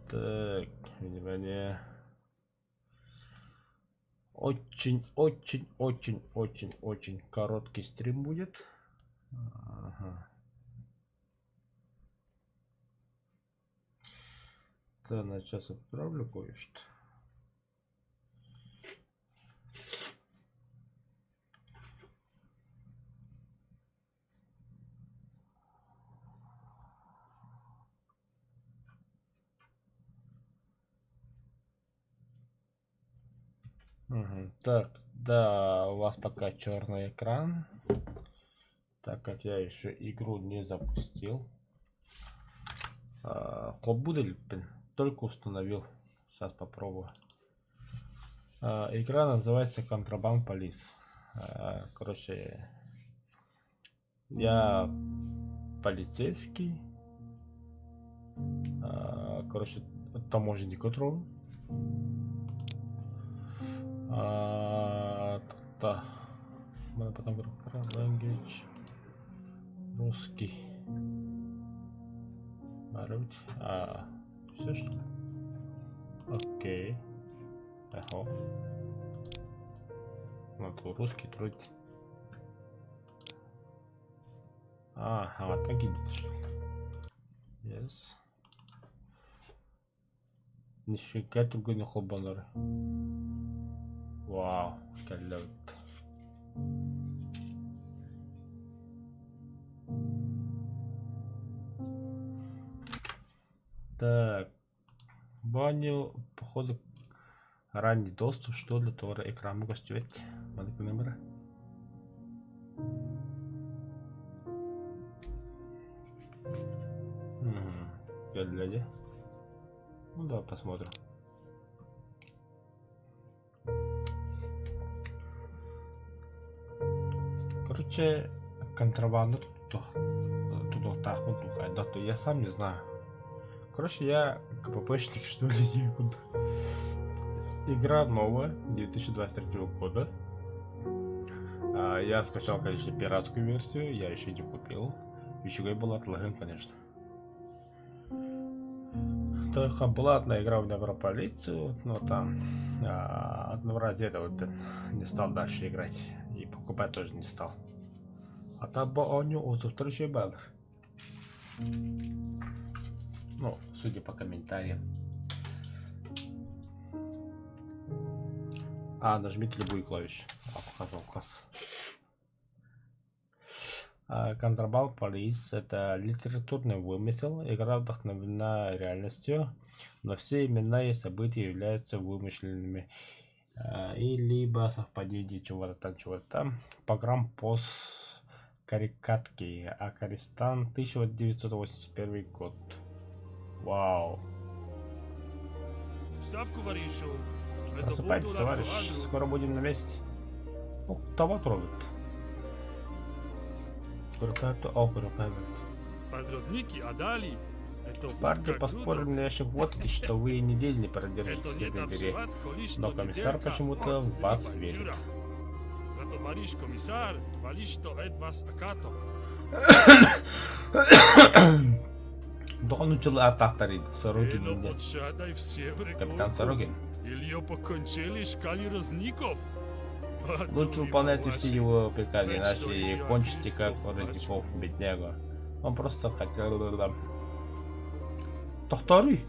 Так, внимание. Очень короткий стрим будет. Ага. Да, на сейчас отправлю кое-что. Угу. Так, да, у вас пока черный экран, так как я еще игру не запустил. Клубудель только установил. Сейчас попробую. Игра называется Contraband Police. Короче, я полицейский. Короче, таможенник контроль. Да. Потом language. Русский. Все что ли? Окей. Ага. Ну, русский труд. Вот так идите, что ли? Yes. Нифига другой не хлопанары. Вау, калят. Так, баню, походу, ранний доступ, что для того экран гостюет. Маленький номер. Глядя. Ну да, посмотрим. Короче, контрабанда тут вот так вот да, то я сам не знаю. Короче, я КППшник, что ли, некуда. Игра новая, 2023 года. Я скачал, конечно, пиратскую версию, я еще не купил. Еще и была отлаген, конечно. Только была одна игра у меня про полицию, но там одного раза это вот не стал дальше играть. И покупать тоже не стал. А там баню узустрічі был. Ну, судя по комментариям. Нажмите любую клавишу. Показал класс. Contraband Police — это литературный вымысел. Игра вдохновлена реальностью, но все имена и события являются вымышленными. И либо совпадение чего-то там. Программ пост карикатки. Акаристан, 1981 год. Вау. Просыпайтесь, товарищ. Скоро будем на месте. Ну, того трогает. Парни поспорили на ящик водки, что вы неделю не продержитесь в этой дыре. Но комиссар почему-то в вас верит. Дохнучил атактарит Сорокин. Капитан Сорокин. Лучше выполняйте все его приказы, иначе кончите как Родиков, бедняга. Он просто хотел... Тохтары?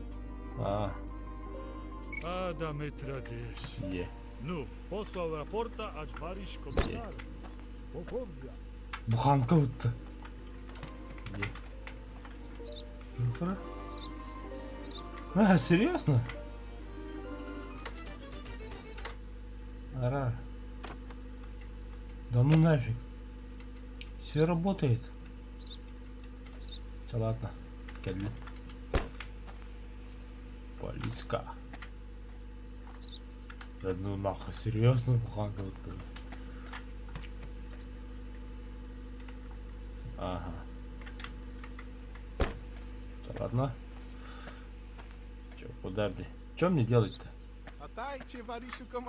Ну, послал рапорта, аж вариш комиссар. Буханка вот-то. Серьезно? Ара. Да ну нафиг. Все работает. Все, ладно. Кельли. Полиска. Да ну нахуй, серьезно, буханка вот это. Ага. Все, ладно. Че, куда, блин? Че мне делать-то?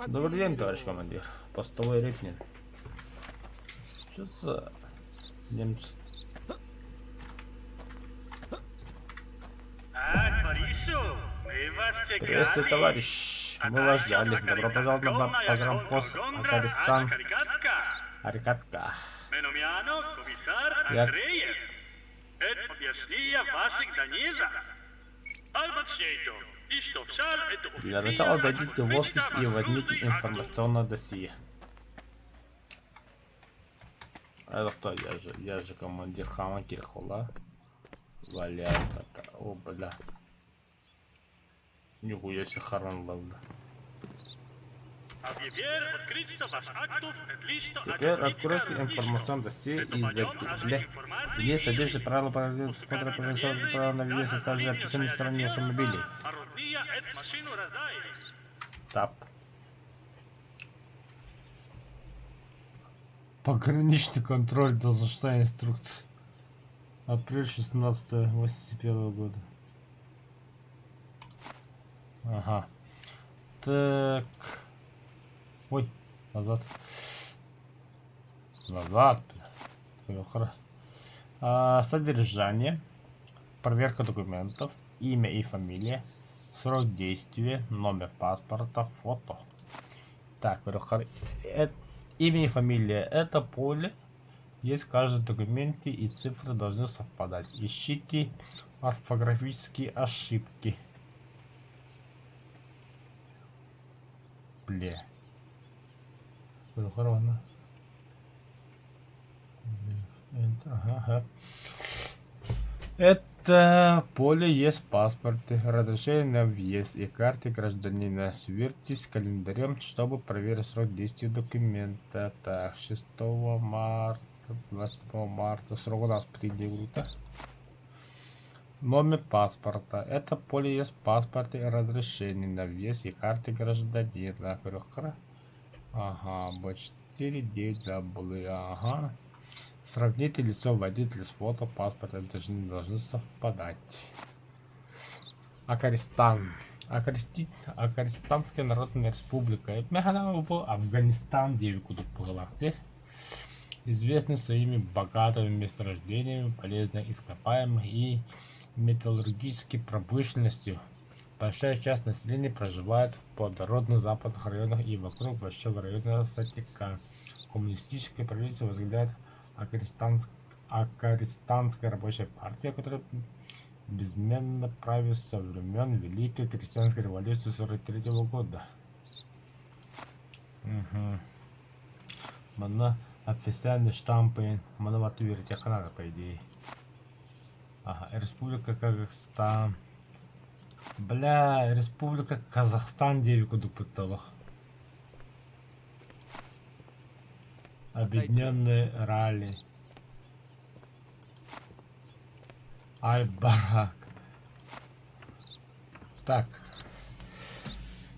Добрый день, товарищ командир. Постовой репнин. Что за немцы? Приветствую, товарищ. Мы вас ждали. Добро пожаловать на погранпост Афганистан. Арикатка. Я... Для начала зайдите в офис и возьмите информационное досье. Это кто? Я же командир Хама Кирхола. Валяет это. О, бля. Нихуя себе харан ловля. Теперь откройте информационное досье и закрепите. Здесь содержится правила просмотра права на видео, а также описание стороны автомобилей. Тап. Пограничный контроль, должностная инструкция. Апрель 16-81 года. Ага. Так. Ой, назад. Назад. Содержание. Проверка документов. Имя и фамилия. Срок действия. Номер паспорта. Фото. Так, имя и фамилия. Это поле. Есть в каждом документе, и цифры должны совпадать. Ищите орфографические ошибки. Бля. Ага. Это поле есть в паспорте, разрешение на въезд и карте гражданина. Сверьтесь с календарем, чтобы проверить срок действия документа. Так, 6 марта, 27 марта. Срок у нас предельно. Номер паспорта. Это поле есть в паспорте, разрешение на въезд и карте гражданина. Ага, B4, 9W, ага. Сравните лицо водителя с фото, паспорта должны совпадать. Акаристан. Акаристанская Народная Республика. Афганистан, известный своими богатыми месторождениями полезных ископаемых и металлургической промышленностью. Большая часть населения проживает в плодородных западных районах и вокруг большого района Сатика. Коммунистическое правительство возглавляет Акаристанская рабочая партия, которая безменно правит со времен Великой крестьянской революции 43 года. Мана официальные штампы, мануфактуры, тех надо, по идее. Ага, Республика Казахстан. Бля, Республика Казахстан 9 году пытала. Объединенные ралли. Аль-Барак. Так.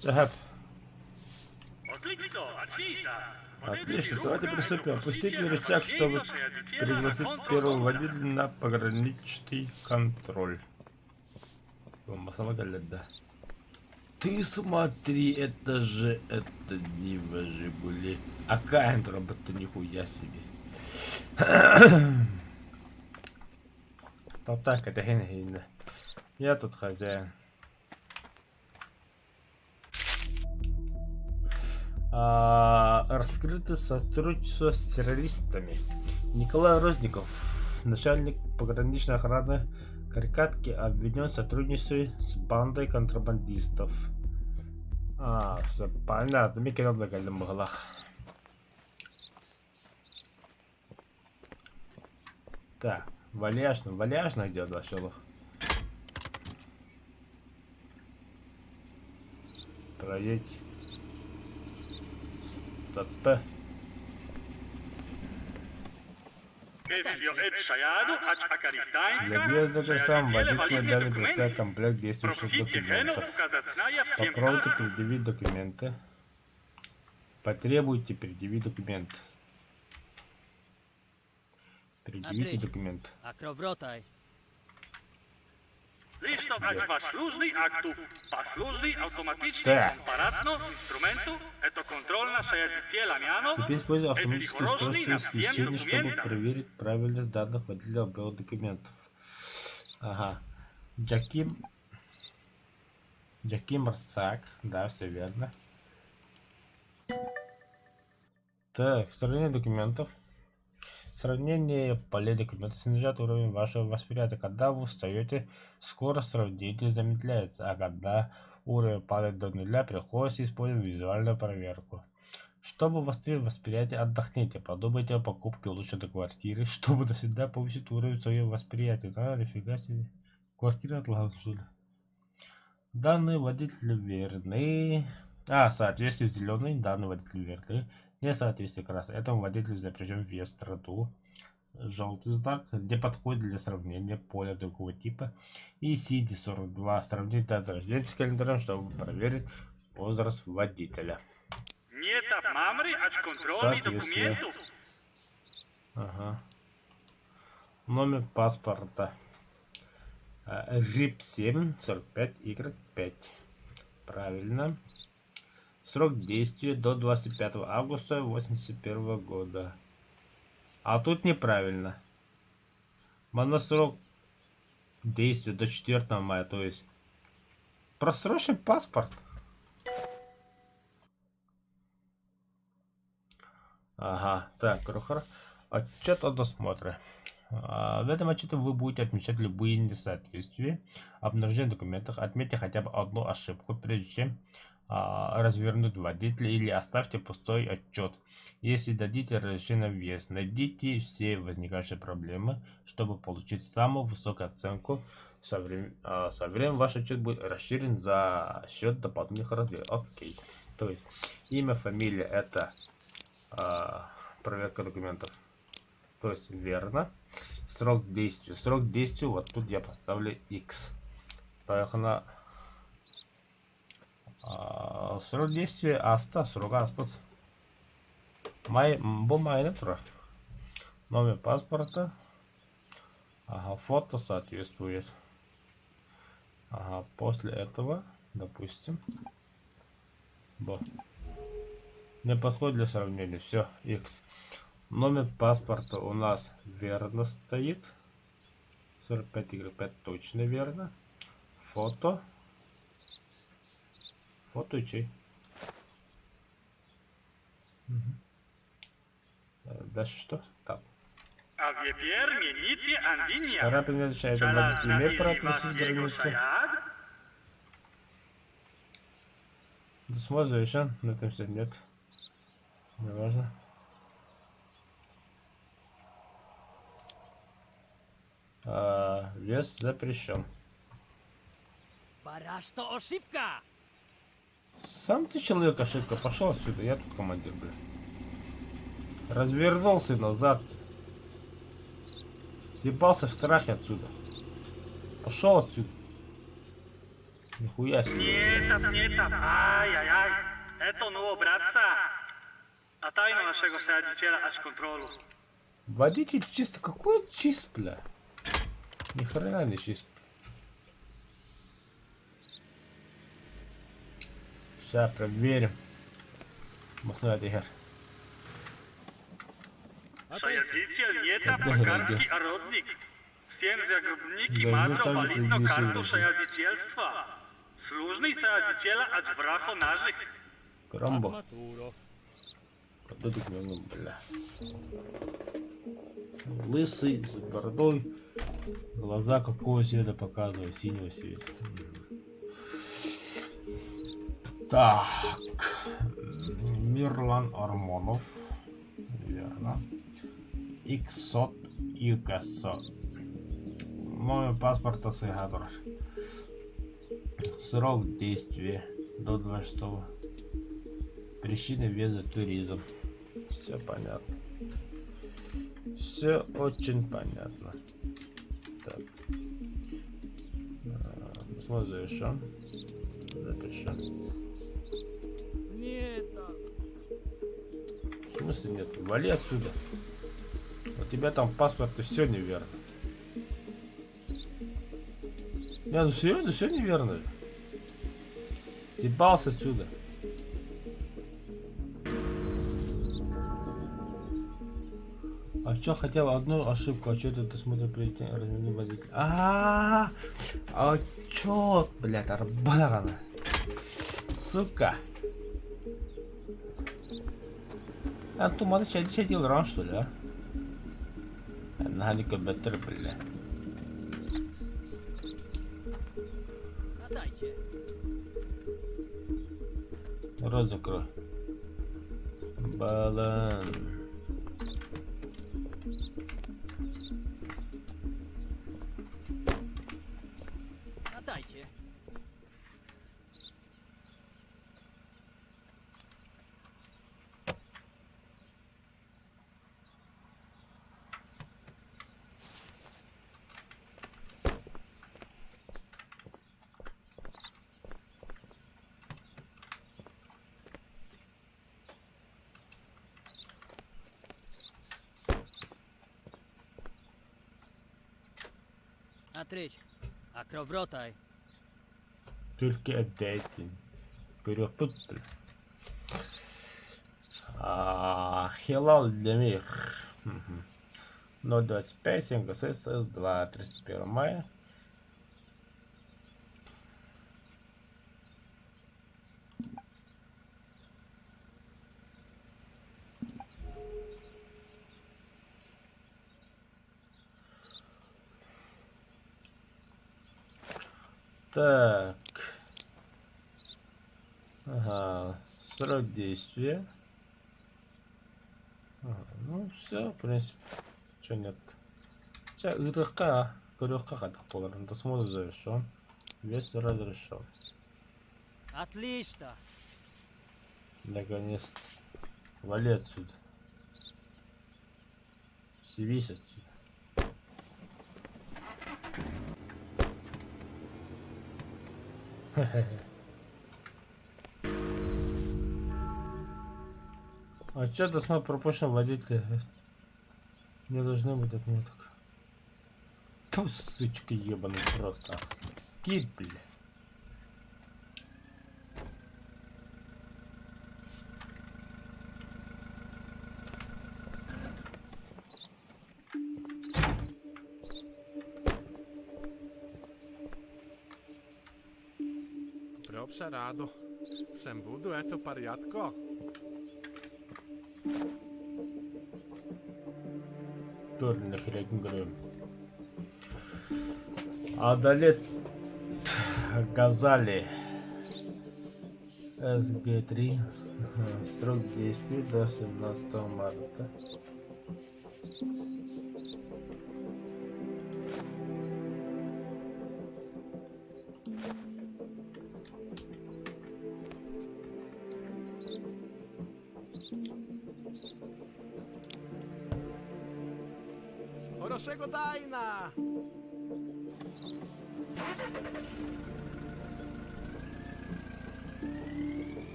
Чахаб. Отлично, давайте приступим. Опустите рычаг, чтобы пригласить первого водителя на пограничный контроль. Да. Ты смотри, это не Жигули. А Каин робот-то нихуя себе. Вот так, это хрень. Я тут хозяин. Раскрыто сотрудничество с террористами. Николай Розников, начальник пограничной охраны Карикатки, обвинен в сотрудничестве с бандой контрабандистов. Все понятно. Микро на мглах. Так, валяжно где дошел. Проедь. Стоп. Для въезда сам водитель дали присяг комплект действующих документов. Попробуйте предъявить документы. Потребуйте предъявить документ. Предъявите документ. Так. Теперь используй автоматическое устройство исключения, чтобы проверить правильность данных водителя объема документов. Ага. Джаким Джаким Рсак. Да, все верно. Так, сравнение документов. Сравнение полей документов снижает уровень вашего восприятия. Когда вы встаете, скорость сравнения замедляется, а когда уровень падает до нуля, приходится использовать визуальную проверку. Чтобы восстановить восприятие, отдохните. Подумайте о покупке улучшенной квартиры, чтобы навсегда повысить уровень своего восприятия. Да, нифига себе. Квартира отлагалась, что ли? Данные водителя верны. Соответствие зеленый. Данные водителя верны. Несоответствие красный. Этому водителю запрещен въезд в страну. Желтый знак, где подходит для сравнения поля другого типа. И синий 42. Сравнить дату рождения с календарем, чтобы проверить возраст водителя. Нет, мамри, контрольный Соответствие. документ. Ага. Номер паспорта. РИП 7 45 Y5. Правильно. Срок действия до 25 августа 81 года. А тут неправильно. Срок действия до 4 мая, то есть просрочен паспорт. Ага, так, Крохор. Отчет о досмотре. В этом отчете вы будете отмечать любые несоответствия, обнаружение документов. Отметьте хотя бы одну ошибку, прежде чем развернуть водителя, или оставьте пустой отчет. Если дадите разрешение на въезд, найдите все возникающие проблемы, чтобы получить самую высокую оценку. Со временем ваш отчет будет расширен за счет дополнительных разделов. Окей. То есть имя, фамилия — это проверка документов. То есть верно. Срок действия. Срок действия, вот тут я поставлю X. Поехали. Срок действия аста, срок аспас. Бумага тура. Номер паспорта. Ага, фото соответствует. Ага, после этого, допустим, не подходит для сравнения. Все, X. Номер паспорта у нас верно стоит. 45Y5 точно верно. Фото. Фото и чей. Дальше что? Так. Пора принять это водитель имеет право пересечь границу. Досмотр завершен. На этом все нет. Не важно. Вес запрещен. Пора что ошибка. Сам ты человек, ошибка. Пошел отсюда. Я тут командир, бля. Развернулся назад. Съебался в страхе отсюда. Пошел отсюда. Нихуя себе. Нет. Ай. Это нового братца. А тайна нашего сядичера аж контролу. Водитель чисто. Какой чист, бля? Ни хрена не чист. Сейчас проверим. Посмотрите, Игорь. Сядичер это покарский родник. Всем загрубники матро валидно карту сядичерства. Служный сядичера аж врахо нажик. Крамбо. Maturo. Когда ты к нему, бля. Лысый, с бородой. Глаза какого цвета показывают? Синего цвета. Так. Мирлан Армонов. Верно. Иксот Юкасо. Номер паспорта Сигадор. Срок действия до 26-го. Причина виза туризм. Все понятно. Все очень понятно. Так. Смотр завершен. Запрещен. Нет. В смысле нет? Вали отсюда. У тебя там паспорт, все неверно. Не, ну серьезно, все неверно. Съебался отсюда. А что, хотя бы одну ошибку, а что ты смотришь перед тем, разменный водитель? Отчет, блядь, арбана. Сука. А туманы чади ран, что ли, а? Нахалика беттер, бля. Отдайте. Рот закрой. Балан. Отдайте. Отречь. Акровротай. Только отдайте. Вперед тут, бля. Хилал Демир. 025 7 2 31 мая. Так. Ага. Срок действия. Ага, ну все, в принципе. Че нет. Сейчас ырыхка, көрөкка кадык болар. Досмотр завершен. Вес разрешен. Отлично. Наконец. Вали отсюда. Сивись отсюда. А что досмотр пропущен водителя? Не должно быть отметок. Ту, сучка ебаный в рот, а. Кит, бля. Proszę rado. Всем буду это порядко. Тоже нахер говорю. Адалет Газали СГ-3. Срок действия до 17 марта. Хорошего дайна!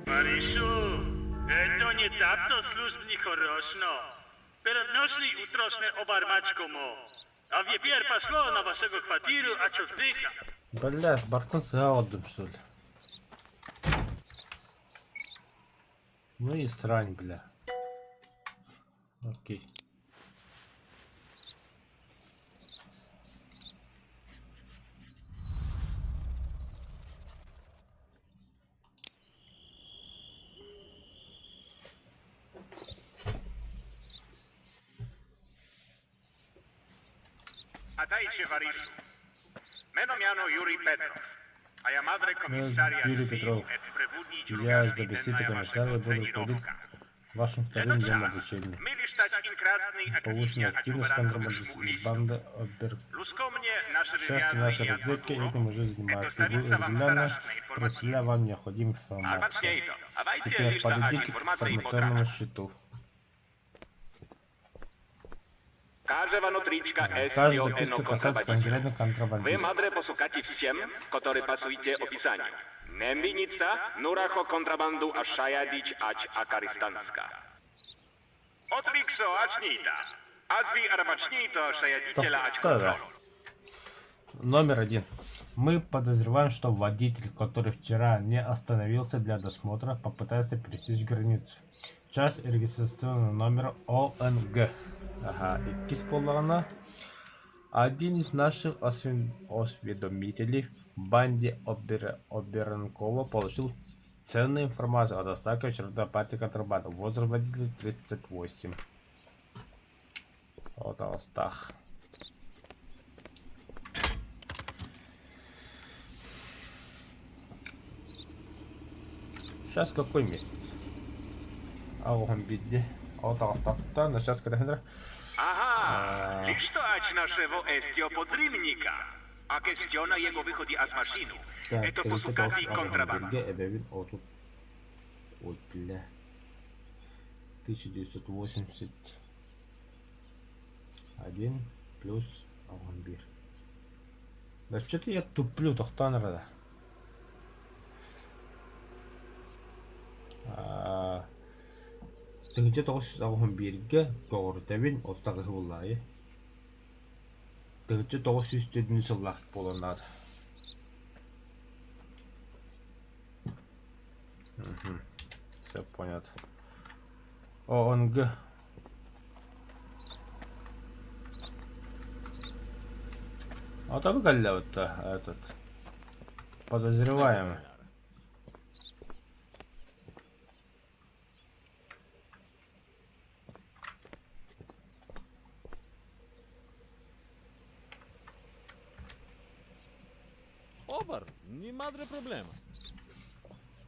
Маришу, это не так, что служб нехорошно. Перед ночью утрошне обармачкому. А теперь пошло на вашего квартиру, а что вздыха? Бля, Бартон отдым, что ли? Ну и срань, бля. Окей. Отдайте Варишу. Меномяно Юрий Петров. А я мадре комиссария Юрий Петров. Я заместитель комиссария буду руководить вашим вторым днем обучения. Повышенная активность контрабандистов из банды Оберг. Часть нашей разведки этим уже занимается. И вы регулярно просили вам необходимую информацию. Теперь подойдите к информационному счету. Каждая нутричка Каждая записка касается конкретных Вы, контрабандистов. мадре, посукайте всем, которые пасуете описанию. Не винится, нурахо контрабанду ашаядич ач акаристанска. Отриксо ачнита. Адви арабачнито шаядителя ач Да-да. контролю. Номер 1. Мы подозреваем, что водитель, который вчера не остановился для досмотра, попытается пересечь границу. Часть регистрационного номера ОНГ. Ага, иккис болғаны. Один из наших осведомителей в банде Оберанкова получил ценную информацию о доставке очередной партии контрабанды. Возраст водителя 38. Вот Астах. Сейчас какой месяц? Аллахом бидде. Вот Астах-то, но сейчас когда... Aha, liš to ać naszego estio podrymnika. A kwestiona jego wychodzi z maszynu. Так, To posłuchati kontrabanda. Эбевин отут. Ой, бля. 1981 плюс Аванбир. Да что-то я туплю, тоқтан Тегенче тоғыз Аванбирге тоғыр тәбін остағы болайы. Тегенче тоғыз үстедін сыллақ боланады. Все понятно. ОНГ. Вот это вот этот подозреваемый. Obar, ni madre problema.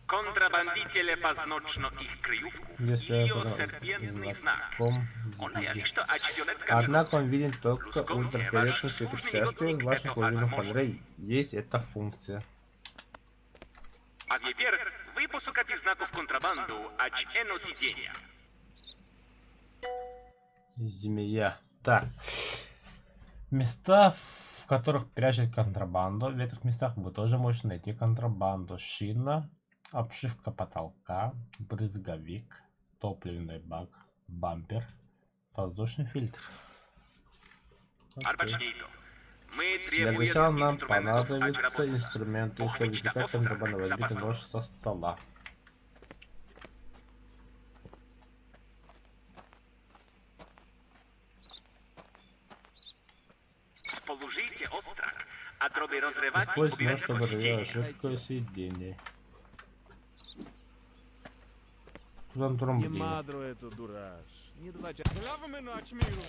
Kontrabandiciele paznocno ich kryjówków Если i это serpienny znak. знаком Ona с liš to ać fioletka Однако он виден только ультрафиолетовым светом. К счастью, в ваших лазерных фонарей есть эта функция. A wiepier, wy posłuchacie znaków kontrabandu, ać eno siedzienia. Змея. Так. Места, в которых прячут контрабанду. В этих местах вы тоже можете найти контрабанду. Шина, обшивка потолка, брызговик, топливный бак, бампер, воздушный фильтр. Окей. Арбачнейто. Мы Для начала нам понадобятся инструменты, чтобы извлекать контрабанду. Возьмите нож со стола. Społużyjcie ostrak, a droby rozrywać i Используйте нож, pobierać чтобы разрезать сиденья. ошибку сиденья. Куда он Nie тромбили? madro je to duraż. Nie dbajcie. Zlawmy no aćmiru.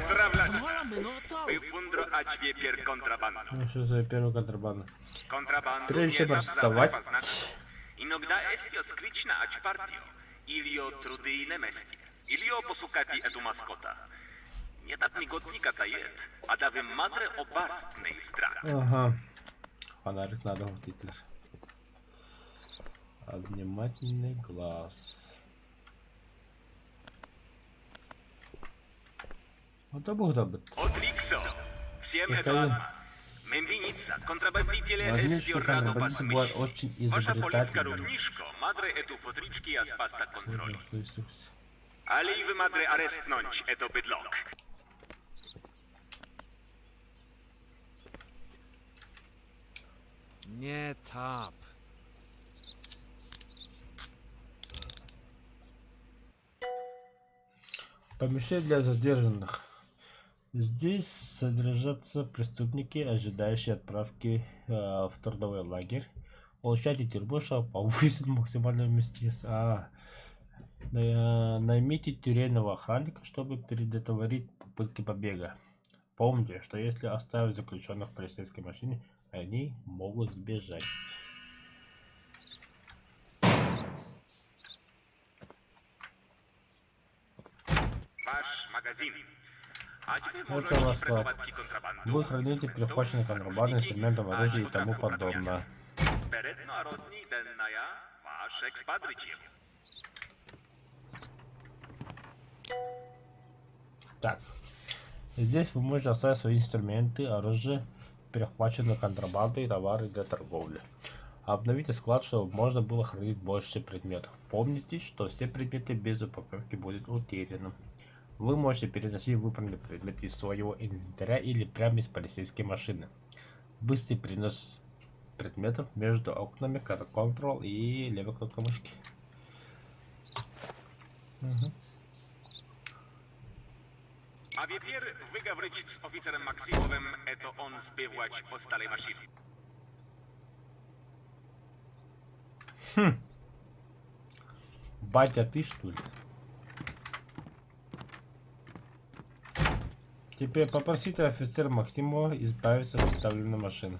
Zdrawlać. Голами, ну то! Wy fundro ać wiepier kontrabandu. Ну что за первый контрабанда? Kontrabandu Прежде чем zawsze арестовать, poznać. Inogda estio skryčna ać partio. Ilio trudy i nemestie. Ilio posukati edu maskota. Nie tak migotnika ta jest, a da wy madre obarstnej strach. Ага. Фонарик надо вот Гитлер. Внимательный глаз. Вот это был добыт. Odlikso. Всем Какая? это Мембиница, контрабандители Возьми, estio что rado контрабандисты вас бывают myśli. очень Wasza polska изобретательными. równiszko, madre etu fotryczki a spasta kontroli. Иисус. Ale i wy madre arestnąć eto bydlok. Nie tap. Помещение для задержанных. Здесь содержатся преступники, ожидающие отправки в трудовой лагерь. Получайте тюрьму, чтобы повысить максимальную вместимость. Наймите тюремного охранника, чтобы предотвратить попытки побега. Помните, что если оставить заключенных в полицейской машине, они могут сбежать. Wasz magazyn. Ać wy Это możecie ваш prekować склад. ci kontrabandu. Вы храните перехваченную контрабанду, инструментов, оружие и тому подобное. Peredno a rodni dennaja, wasz ekspadrycie. Так, здесь вы можете оставить свои инструменты, оружие, перехваченную контрабанду и товары для торговли. Обновите склад, чтобы можно было хранить больше предметов. Помните, что все предметы без упаковки будут утеряны. Вы можете переносить выбранные предметы из своего инвентаря или прямо из полицейской машины. Быстрый перенос предметов между окнами, Ctrl и левой кнопкой мышки. А теперь вы говорите с офицером Максимовым, это он сбивать по сталой машине. Батя, ты что ли? Теперь попросите офицера Максимова избавиться от составленной машины.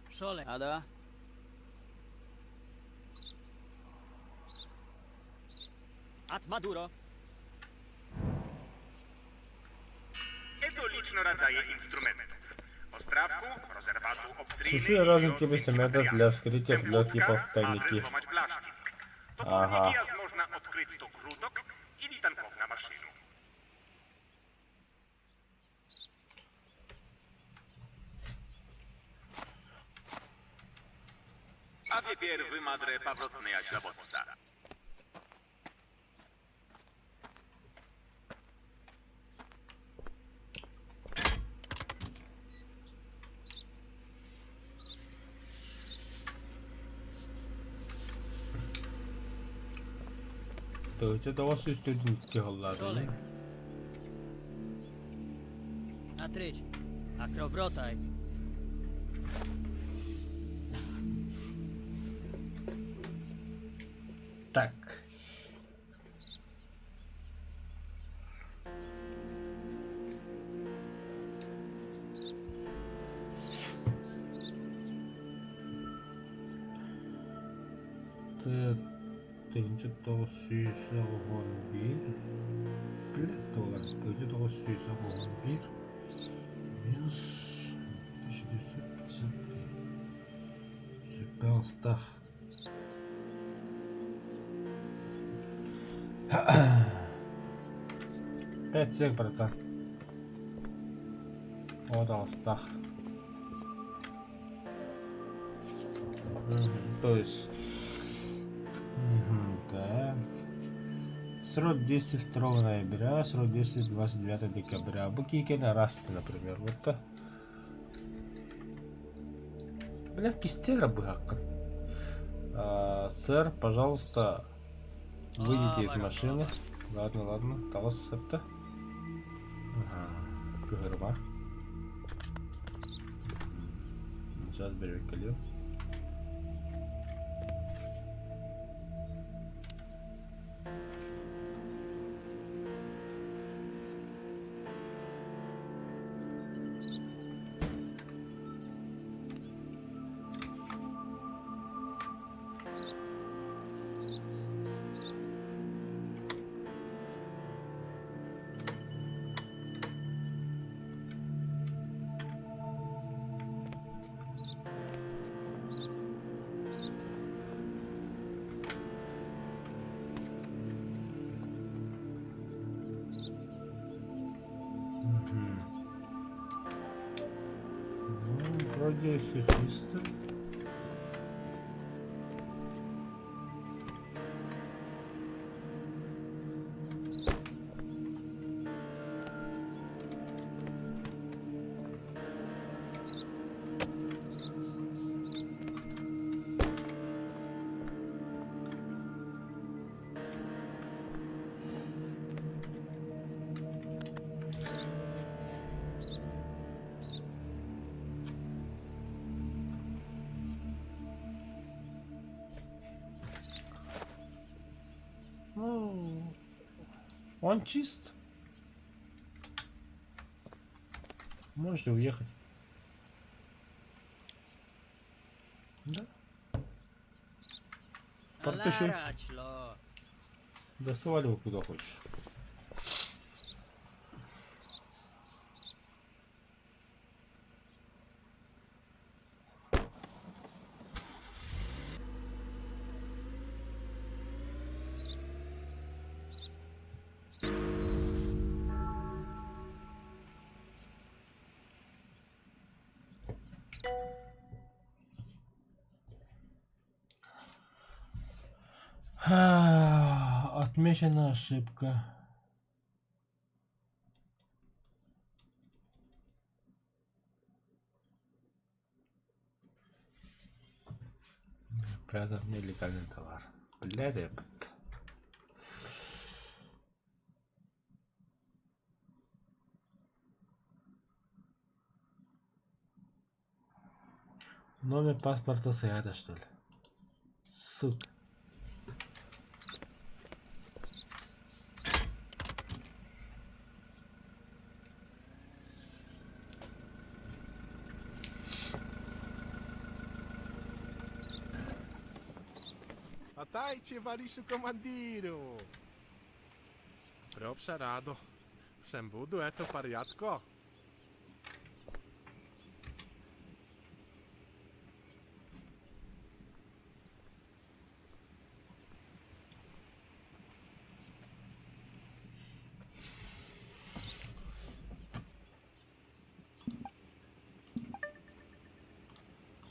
Шоле. А да? От Мадуро. Это лично родная инструментов. Остравку, розервату, обстрелы... Суши разных типов инструментов для вскрытия для типов тайники. Ага. Можно открыть сток рудок или танков на машину. А теперь вы, мадре, повротные заводца. Давайте до вас есть один кигаллар. Шолек. Отречь. Акровротай. Так. Суперстар. Пять сек, братан. Вот Алстах. То есть... Так. Срок действия 2 ноября, срок действия 29 декабря. Букики на расте, например. Вот то. Бля, кистера бы сэр, пожалуйста, выйдите из машины. Ладно, ладно. Талас это. Ага. Гырма. Сейчас берем колю. Вроде все чисто. Он чист. Можете уехать. Да? Портуши. Аларачло. Да сваливай куда хочешь. Отмечена ошибка. прятать нелегальный товар. Бля, ребят. Номер паспорта Саята, что ли? Сука. Atajcie, Wariszu komandiru! Proszę rado. Wszem budu eto pariatko.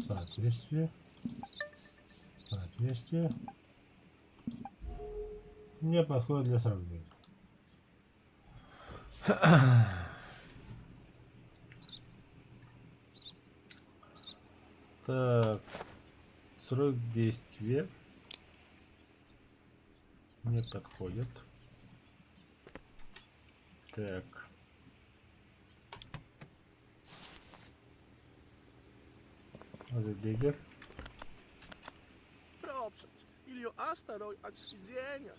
Соответствие. Соответствие. Не подходит для сравнения. Так. Срок действия не подходит. Так. Лидер. Proszę, ilio astaroj ać siedzenia.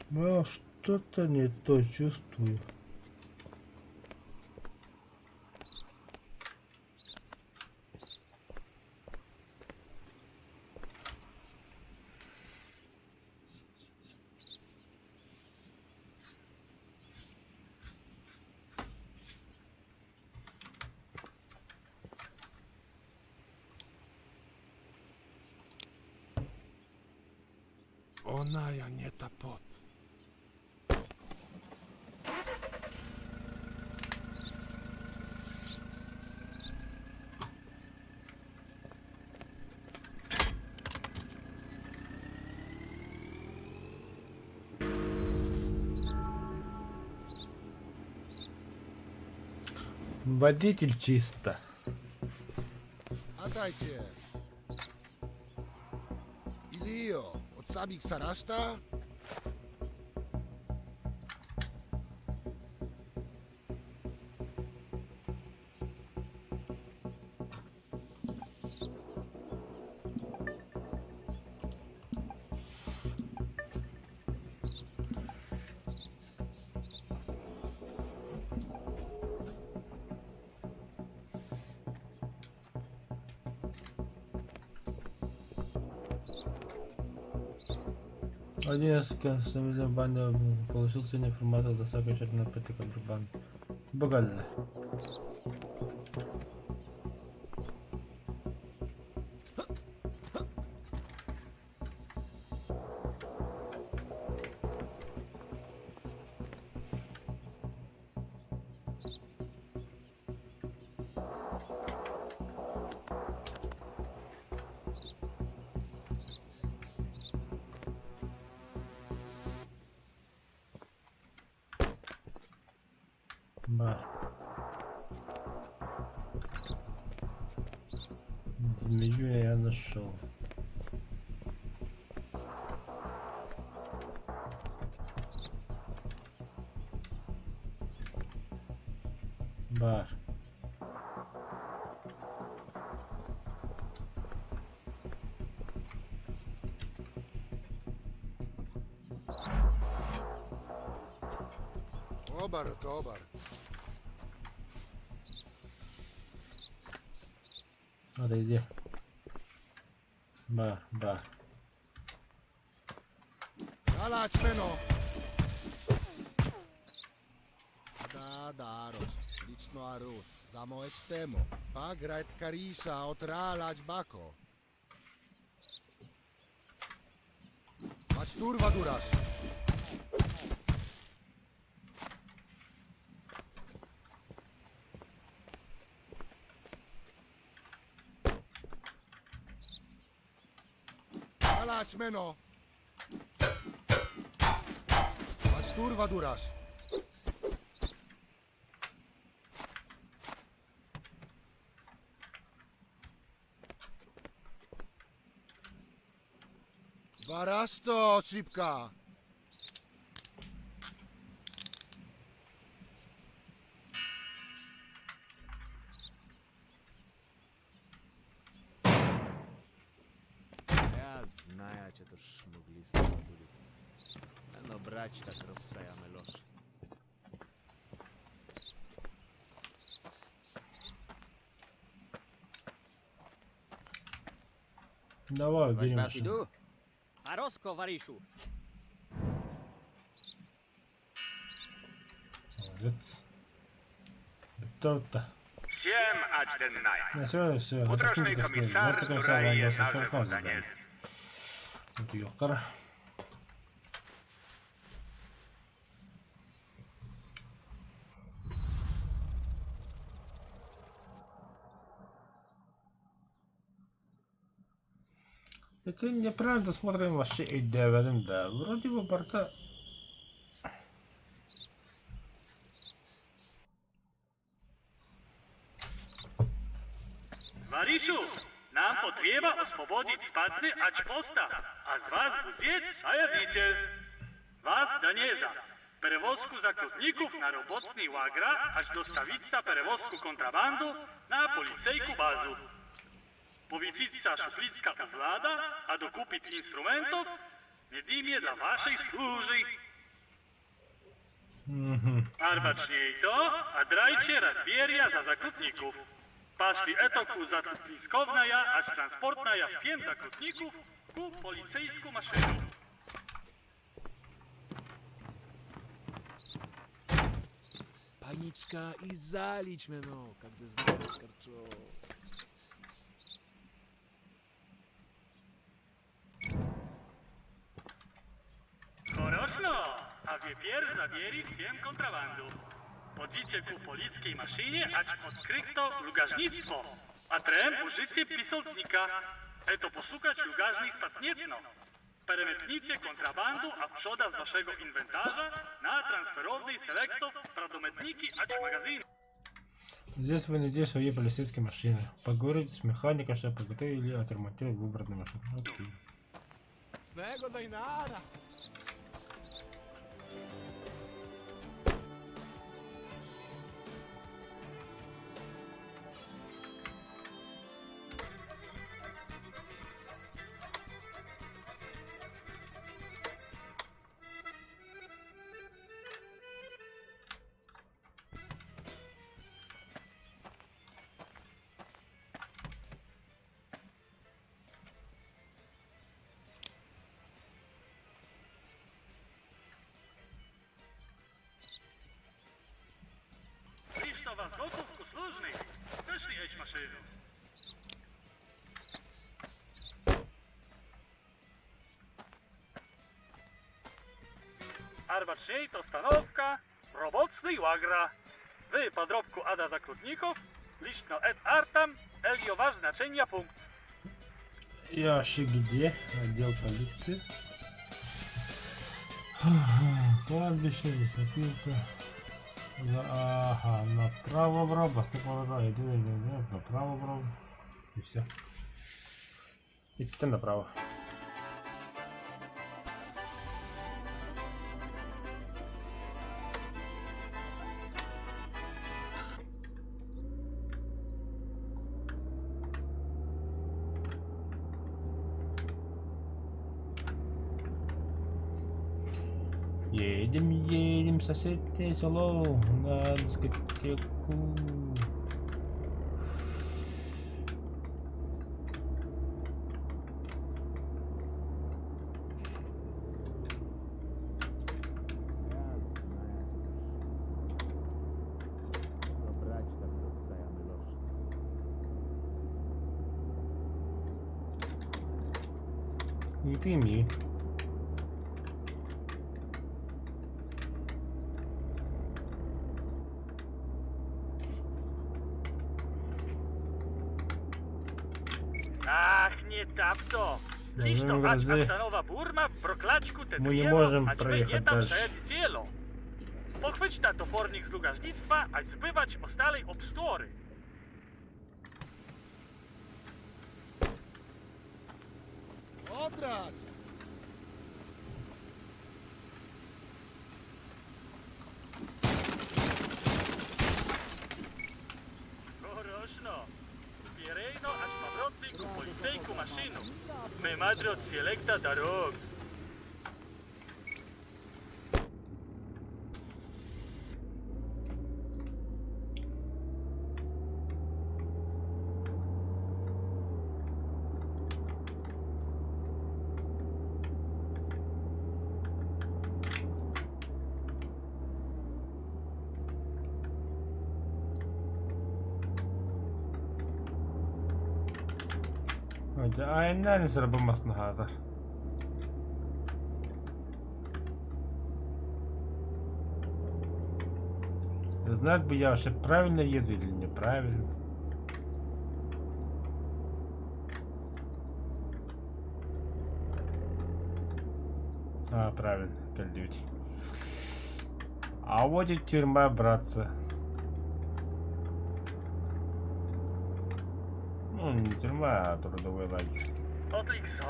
Ну, что-то не то чувствую. Ona ja nie ta pot. Водитель чисто. Atajcie! Ilio, odsabik saraszta? Один из константинов банды получил сильный информацию о доставке очередной напитка контрабанды. Багалля. Бар. Змею я нашел. Бар. Tobar, tobar. Отойди. Бар, бар. Dala ćmeno. Da, daros. Lično arus. Zamoeć temo. Pa grajt karisa otralać bako. Mać turwa durasz. Dala ćmeno. Mać turwa durasz. Barasto, szybka! Ja знаю, это шмуглисты были. Но брать так робсая мелош. Давай, Weź берем. was idu. Arosko, Wariszu. Молодец. Кто-то. Всем отденай. На сегодня все. Утрошный комиссар Дурае наже поданец. Это Йохара. Это неправильно смотрим вообще и девятым, да. Вроде бы борта. Variszu, nam potrzeba oswobodzić spadny Aczposta, a z was budziec sajawiciel. Was Danieza, перевозку zakrutników na robotny łagra, aż dostawica перевозку kontrabandu na policyjku bazu. Powicica szuflicka uzlada, a dokupić instrumentów, niedimie dla waszej służy. Arbaczniej to, a drajcie razbierja za zakrutników. Paszli etoku zakrutniskowna ja, aż transportna ja w 5 zakrutników ku policyjsku maszynu. Паничка и залить мено, как бы знаешь, корчо. Хорошно, a wiepier zabieri w 5 kontrabandu. Podzicie ku polickiej maszynie, acz odkryto lugażnictwo, a trem użycie pisolcnika. Eto posukać lugażnych statnietno. Peremetnicie kontrabandu, a przoda z waszego inwentarza na transferownej selektów pradometniki, acz magazyn. Здесь вы найдете свои полицейские машины. Поговорите с механиком, чтобы подготовили и отремонтировали выбранные машины. Окей. Снего дай нара. Liczno was gotów ku służnej. Wyszli jeść maszynu. Arbaczniej to stanowka, robocny łagra. Wy podrobku ada zakrutników, liczno et artam, elio waż znaczenia punkt. Ящик где? Отдел полиции. Кладбище, лесопилка. Ага, направо брал, поставил иди, направо брал. И все. Идите направо. Едем в соседнее село на дискотеку. Dobrać tak Robseja Milosz. И ты мне. Ach, nie tamto. Lisz to, Dobra, aż zy. stanowa burma, w proklaczku te My nie drzewo, możemy a nie projechać będzie tam dalej. przed cielo. Pochwyć na topornik z lugażnictwa, a zbywać ostalej obstory. Odrać! Хорошно. Spierejno, aż powrotnik ku polsejku maszynu. My madro od selekta darog. Aynen sırabilmasın hadi. Знать бы я вообще правильно еду или неправильно. А, правильно, Call of Duty. А вот и тюрьма, братцы. Ну, не тюрьма, а трудовой лагерь. Otlikso.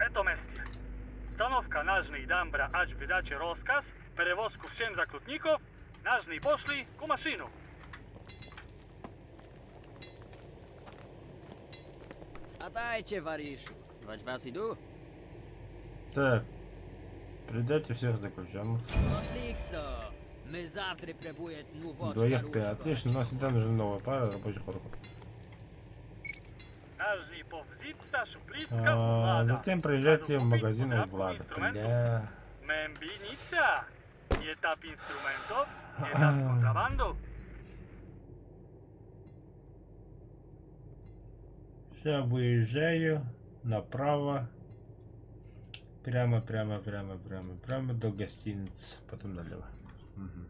Eto mestie. Stanowka nażnej dambra, acz wydacie rozkaz, perewozku wsiem zaklutników, nażnej poszli ku maszynu. A dajcie, Wariszu. Wać was idu? Так, передайте всех заключенных. Otlikso. My zawtry prebuje tnu w До ЕФП, отлично, у нас всегда нужна новая пара рабочих рук. Nażnej powzicta, szufliska, А, Влада. затем проезжайте в магазин у Podrabku Влада. instrumentów. Бля. Membienica. Etap instrumentów, etap kontrabandu. Сейчас выезжаю направо. Прямо до гостиницы. Потом налево. Мгм.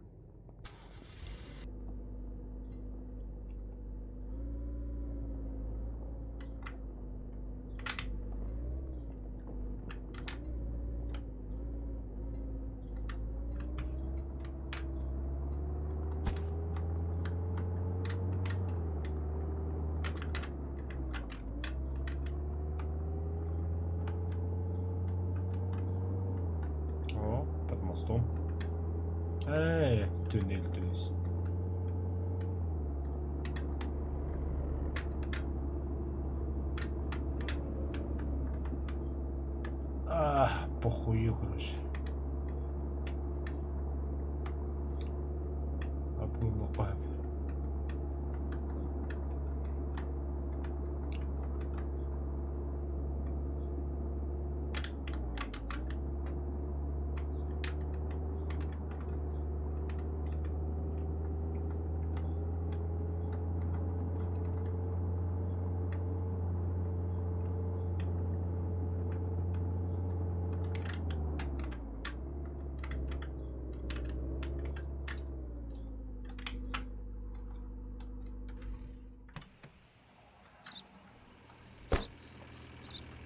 О, под мостом. Эй, туннель, то есть. Похую, короче. Обмыло папе.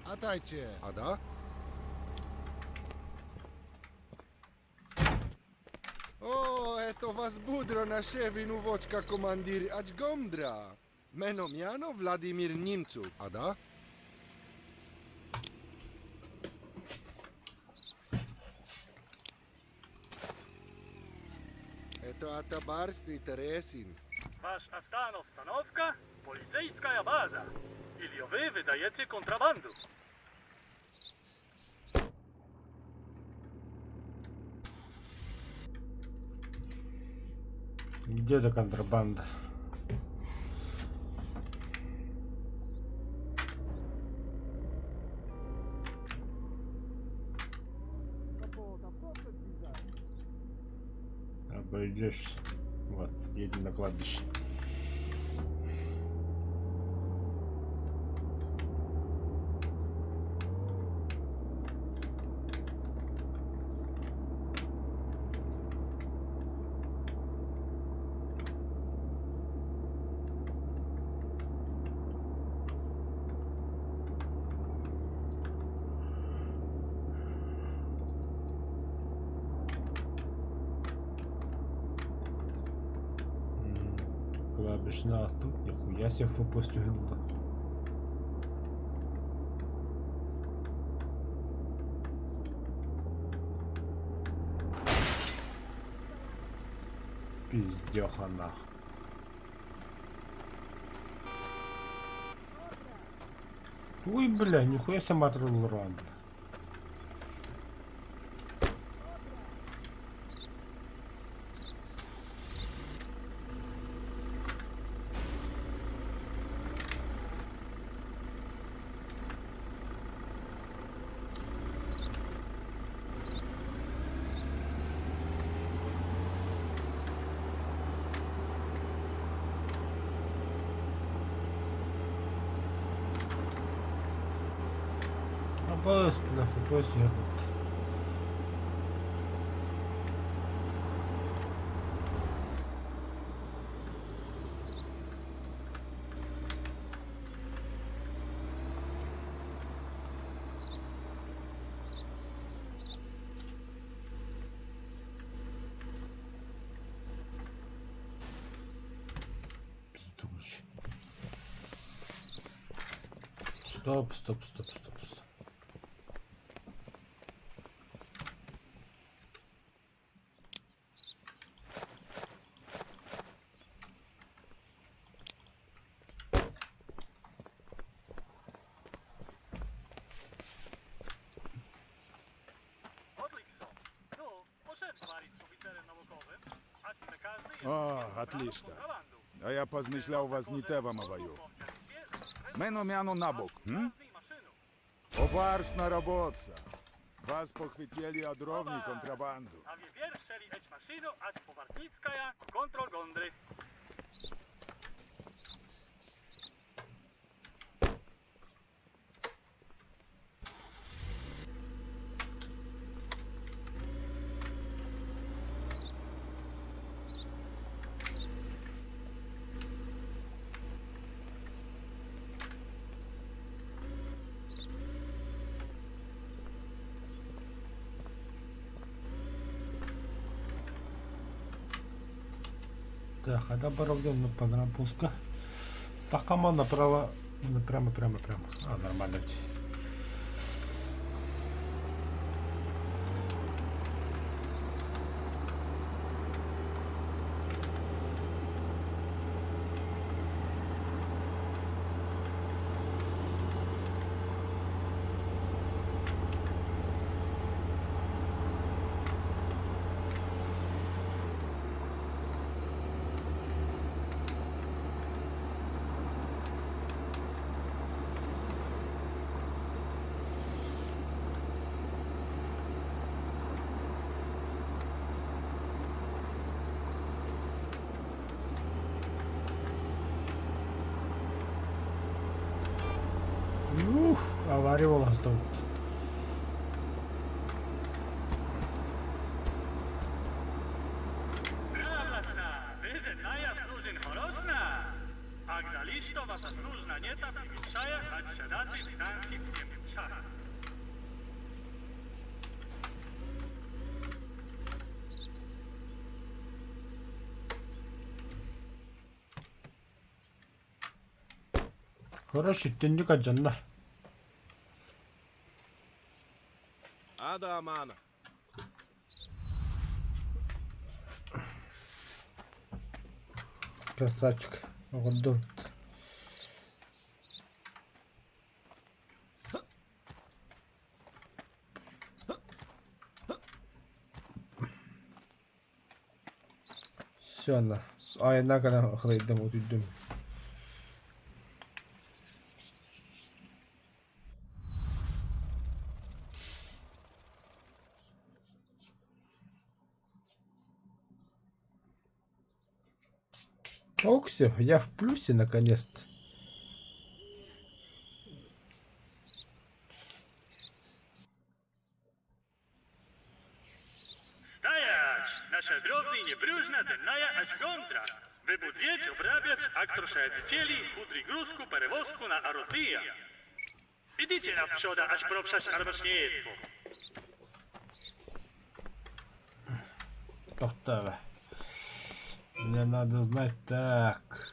Atajcie. Ada? O, to was budro na szewinu woczka komandir ać gomdra. Meno miano Władimir Niemców. A da? Это Атабарский Тересин. Wasz Astano stanowka, policyjska baza. Ili wy wydajecie kontrabandu. Где эта контрабанда? Обойдешься. Вот, едем на кладбище. Кладбищна, тут нихуя себе фопостю гилда. Пиздеха нах. Ой, бля, нихуя себе матрил ран. Быс, нахуй, поезд едут. Пиздуч. Стоп, стоп, стоп, стоп, стоп. О, отлично. А я позмышлял, вас не те вам аваю. Мено мяну на бок, Оваршна работа. Вас похватили одровни контрабанду. A wie wierszeli eć maszynu, ać powartnickaja, kontrol gondry. Так, а добровольно на подработка. Так, команда направо, прямо. А, нормально. Авария у нас тут. A gda listowa zasłużna nie ta przywiczaja, a siadacy w tanki w Niemczech. Короче, тюндюк аджанна. Ада Амана. Красавчик. Гордон. Все, на. Ай, на хлейдем вот идем. Ок, все, я в плюсе наконец-то. Стоять! Наша древная небрежная дальная очгондра. Вы будете обрабять акторшая детей, грузку, перевозку на орудия. Идите на вчера, аж пропшать арбашнеетку. Повтора. Мне надо знать так.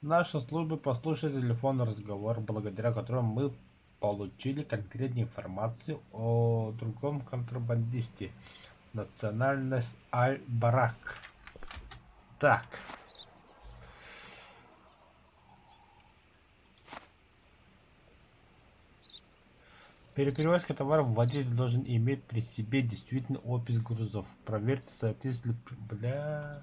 Наша служба послушает телефонный разговор, благодаря которому мы получили конкретную информацию о другом контрабандисте. Национальность Аль-Барак. Так. При перевозке товаров водитель должен иметь при себе действительно опись грузов. Проверьте, соответственно, бля.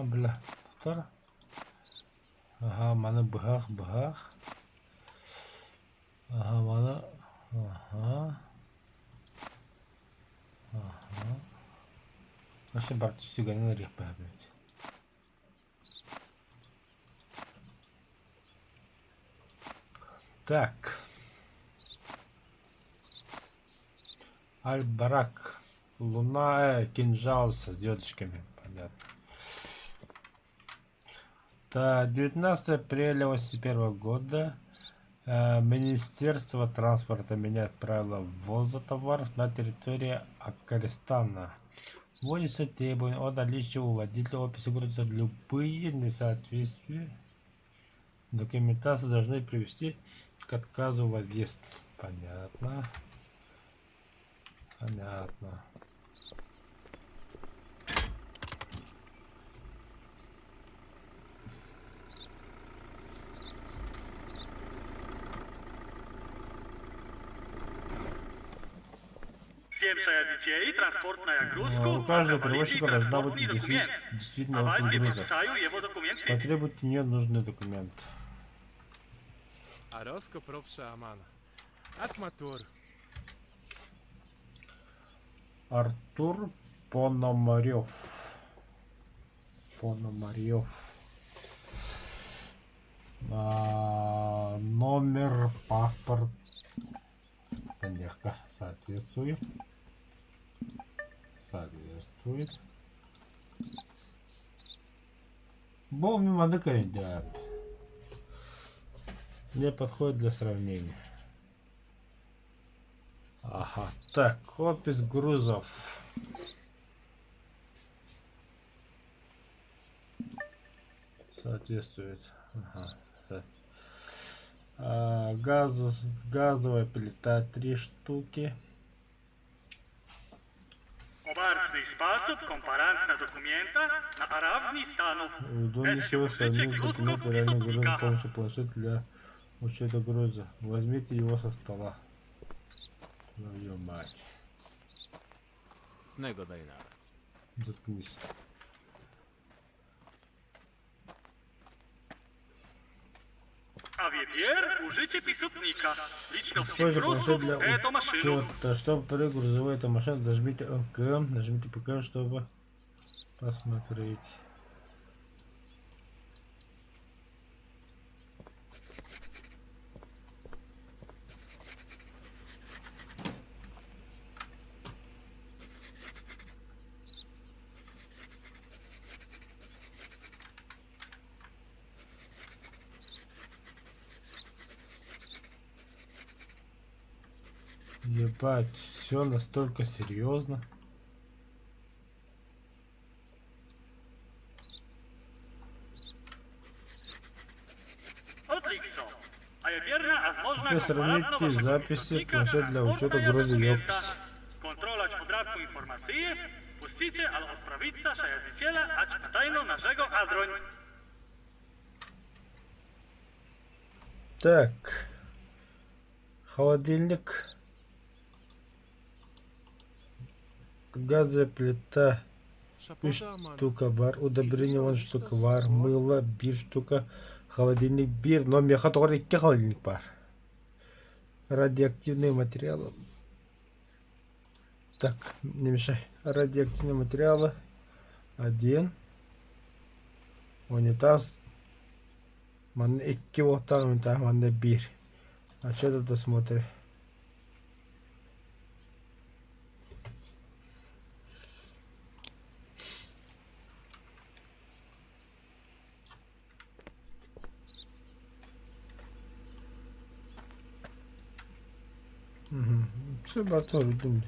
Бля. Кто? Ага, мана бах. Ага, мана. Ага. Вообще барты сюганы рих бахбет. Так. Аль-Барак. Луна, кинжал с звездочками. Понятно. Так, 19 апреля 1981 года Министерство транспорта меняет правила ввоза товаров на территории Афганистана. Вводится требование о наличии у водителя описи груза. Любые несоответствия документации должны привести к отказу в въезд. Понятно. Понятно. Всем детей, транспортная грузка. У каждого перевозчика должна быть действительно опись груза. его документы. Потребуйте мне нужный документ. Ароско пропша Амана. Атматур. Артур Пономарев. Номер паспорт. Понятно. Соответствует. Бог мимо да. Не подходит для сравнения. Ага. Так, опись грузов. Соответствует. Ага. Газовая плита 3 штуки. Обарный способ компарантна документа на равный стану. Удобнее всего сравнить документы реальных грузов с помощью планшета для учета груза. Возьмите его со стола. Ну ё мать. С него дайнара. Заткнись. А теперь ужите преступника. Лично Используйте планшет для эту машину. учета. Чтобы прыгнуть грузовой эту машину, зажмите ЛК, нажмите ПК, чтобы посмотреть. Ебать, все настолько серьезно. Отлично. А я верно, возможно, Теперь сравните записи, планшет для учета груза ёпс. Kontrolać podatku informacji, puścicie, ale odprawica szajaziciela, acz tajno naszego adroń. Так. Холодильник. Газовая плита. Шапота, Амана. Штука бар. Удобрение вон штука бар. Мыло бир штука. Холодильник бир. Но меха тоғыр 2 холодильник бар. Радиоактивные материалы. Так, не мешай. Радиоактивные материалы. 1. Унитаз. Манна 2 болтан унитаз. Манна 1. А что тут досмотри? Все батон думали.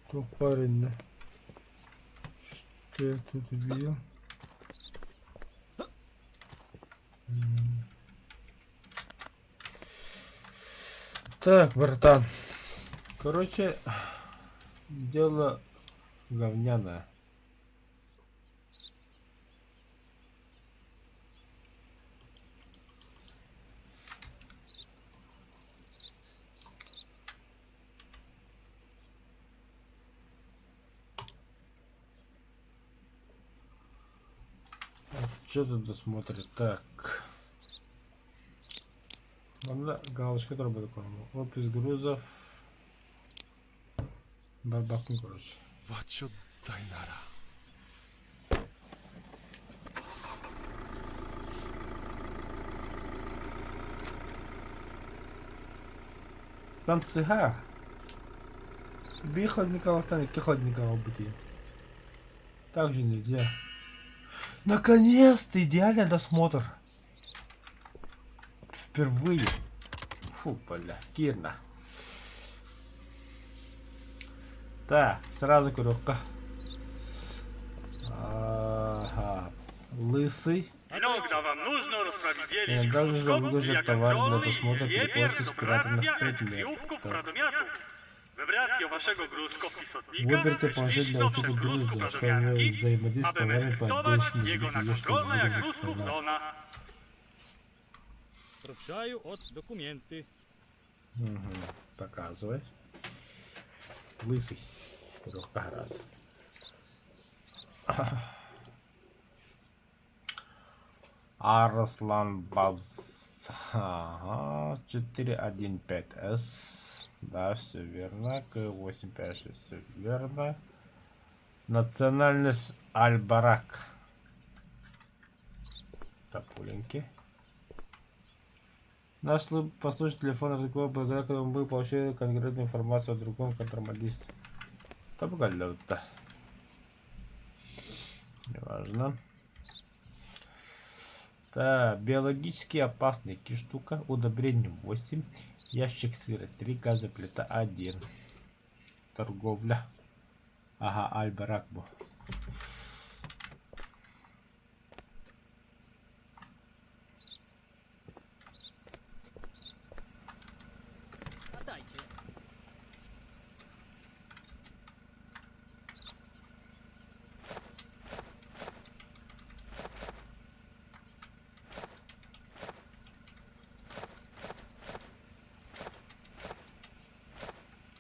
Кто парень, да? Что я тут увидел? Так, братан. Короче, дело говняное. Что тут досмотрит? Так. Ладно, галочка тоже будет корму. Опись грузов. Барбакун, короче. Вот чё Дайнара. Там цыга. Бей холодника, там и холодника убить. Так же нельзя. Наконец-то идеальный досмотр. Впервые. Фу, бля, кирна. Так, сразу курюка. Ага. Лысый. Иногда вам нужно распределить Иногда нужно выложить товар для досмотра или перекладки спрятанных киевку в предметов. продумяту. Выбрать вашего грузкописотника, Выберите планшет для учета груза, чтобы взаимодействовать с товарами по отдельности его на на что контрольная выгрузить грузку товар. зона. Вручаю от документы. Угу. Показывай. Лысый. Рука раз. Арслан Баз. Ага. 415С. Да, все верно. К856, все верно. Национальность Аль-Барак. Стопуленьки. Наш послушать телефон разговор, благодаря которому мы получили конкретную информацию о другом контрабандисте. Там галёта. Неважно. Так, биологически опасная штука. Удобрение 8. Ящик сыра 3. Газоплита 1. Торговля. Ага, Аль-Барак был. Отдайте.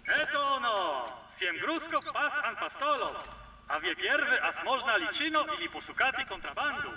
Это оно! 7 грузков пас анпастолов. А wie pierwszy, a można liczyno ili posłuchać kontrabandu.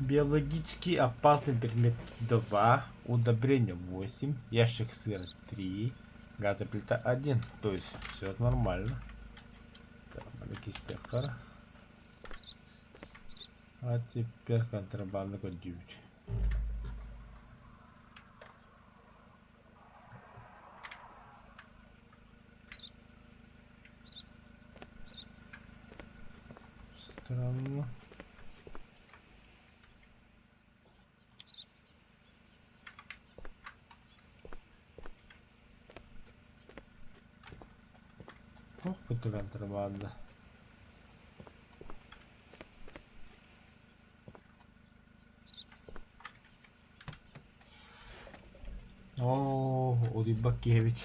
Биологически опасный предмет 2, удобрение 8, ящик сыра 3, газоплита 1. То есть все нормально. Так, маленький стекер. А теперь контрабанда код 9. Странно. Ох, это контрабанда. О, 어디 밖에 해야지.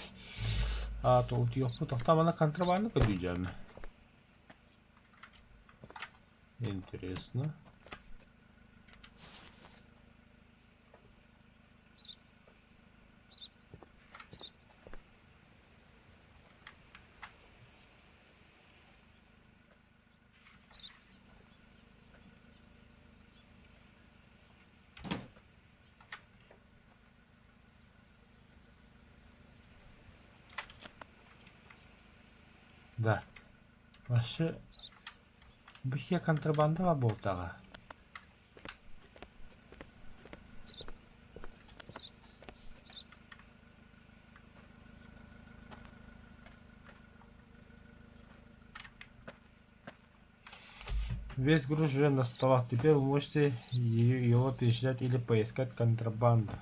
아, 또 어디 옆부터 tamana контрабанда diyeceğim. Интересно. Да. Вообще, бихе контрабанда болтага. Весь груз уже на столах. Теперь вы можете его пересчитать или поискать контрабанду.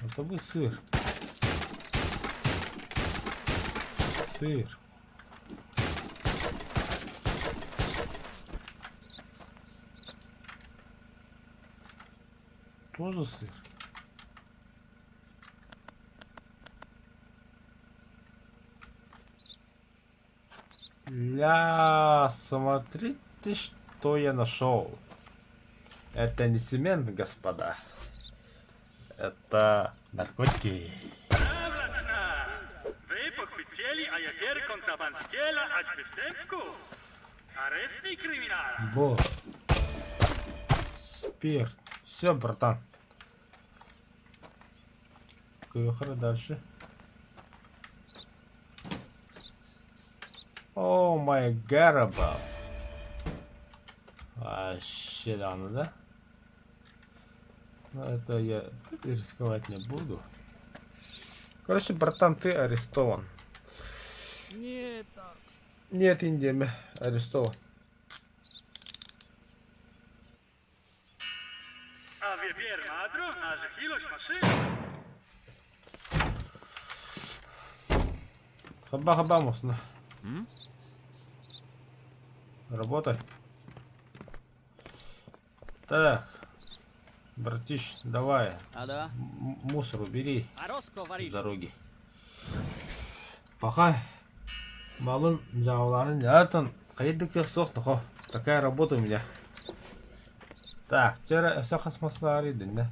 Это бы сыр. Сыр. Тоже сыр. Ля, смотрите, что я нашел. Это не цемент, господа. Это наркотики. Вы похитили аягер контрабандскела от Бестемску? Арестный криминал. Вот. Спирт. Все, братан. Поехали дальше. О, май гарабал. Вообще давно, да? Но это я рисковать не буду. Короче, братан, ты арестован. Nie tak. Нет, Индия, арестован. A wybier madro na ilość maszyn. Хаба-хаба, мусно. Работай. Так. Братиш, давай. А да? Мусор убери А Роско с варишь? дороги. Пока. Малын жауларын ятын. Қайдыки соқты хо. Такая работа у меня. Так, вчера все космослары, да?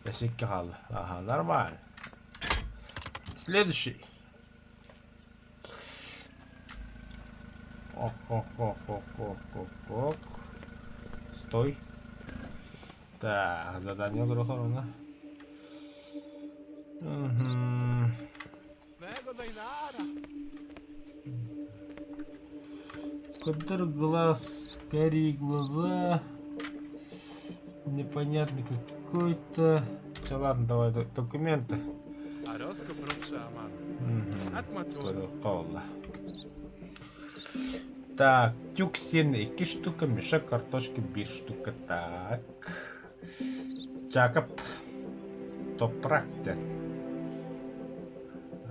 Ящикки халы. Ага, нормально. Следующий. Ок. Стой. Так, задание грохорона. Снего Дайнара. Контур глаз, карие глаза. Непонятный какой-то. Че, ладно, давай документы. Ароско пропша аман. Атматура. Колла. Так, тюксин 2 штука, мешок картошки 1 штука. Так. Чакап. Топрактер.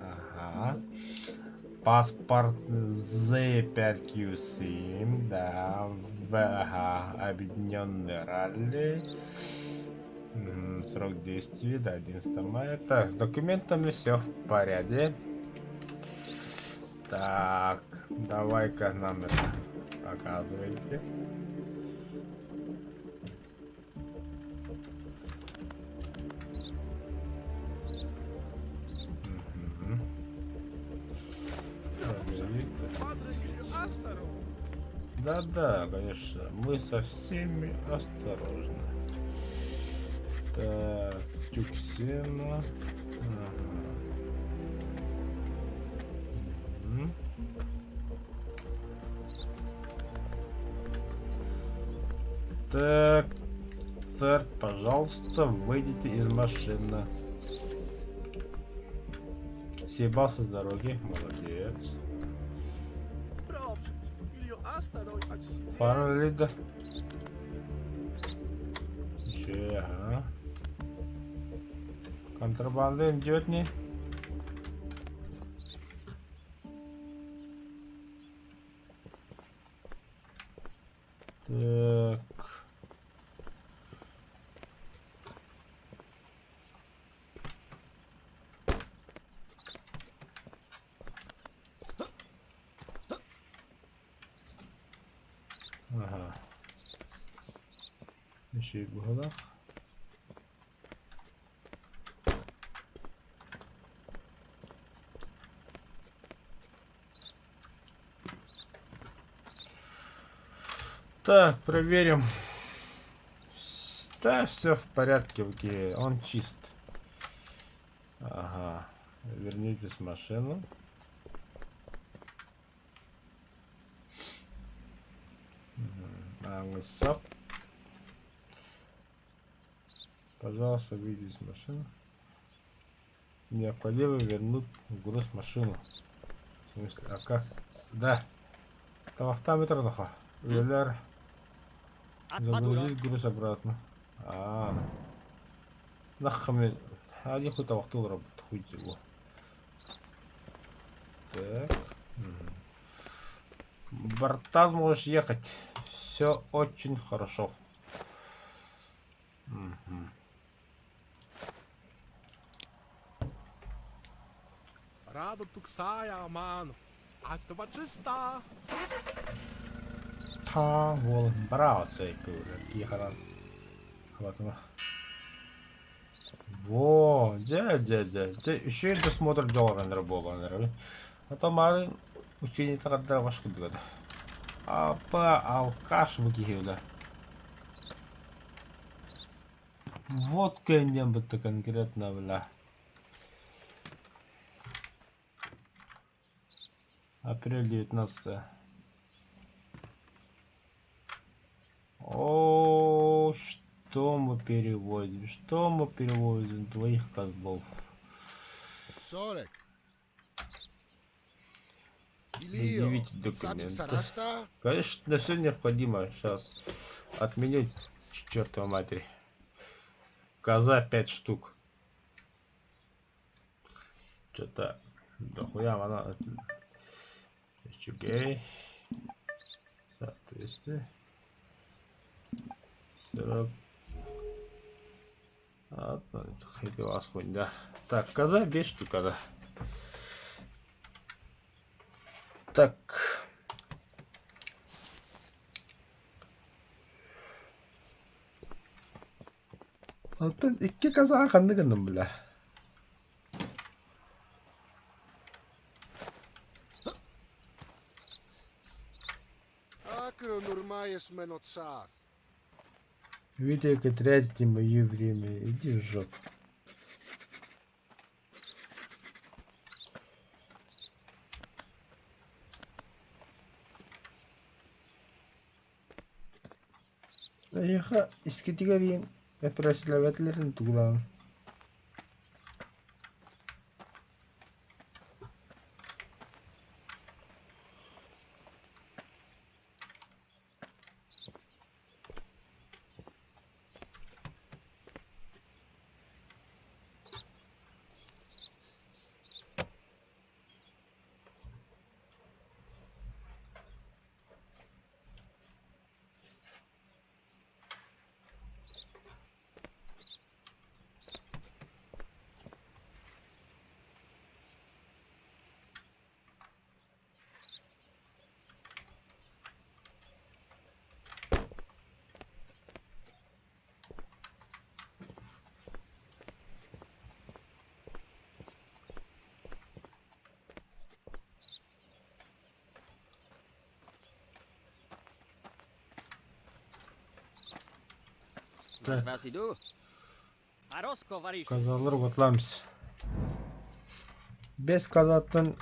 Ага. Паспорт Z5Q7. Да. Ага. Объединенный ралли. Срок действия до 11 мая. Так, с документами все в порядке. Так, давай-ка номер показывайте. завтра или осторожно. Да-да, конечно, мы со всеми осторожны. Так, Тюксена. Ага. Мгм. Так, сэр, пожалуйста, выйдите из машины. Съебался с дороги, молодец. Proszę, или осторожно от сидения. Паралида. Еще, ага. Контрабанда идет не. Так. Ага. Еще и в годах. Так, проверим. Да, все в порядке, окей. Он чист. Ага. Вернитесь в машину. Ангсап. Пожалуйста, выйди из машины. Необходимо вернуть груз в машину. В смысле, а как? Да. Тамақтаметр наха. Үйлер. Загрузить груз обратно. Нахами. Один хуй тамақтыл работа. Хуй его. Так. Братан, можешь ехать. Все очень хорошо. Рада туксая, Аман. А что чисто? Та вол браво, ехала. Во, дядя. Еще и досмотр делал, наверное. А то мало учение тогда вашку было. Апа, алкаш выкидывал. Водка не бы-то конкретно была. Апрель 19. О, что мы переводим? Что мы переводим? Двоих козлов. Сорок. Предъявите документы. Конечно, все необходимо. Сейчас отменю к чертовой матери. Коза 5 штук. Что-то дохуя она. Чугей. Соответствие. 40. А, хайпилась хуйня, да. Так, коза 5 штук, да. Так. Алтын 2 коза кандыгын била. Акро нурмаешь менот сас. Видите, как тратите мое время. Иди в жопу. Аяха, искитигарин. Эпреслеветлерин тугулан. Так. Вас иду. Ароско вариш. Казалар готламыз. 5 казаттан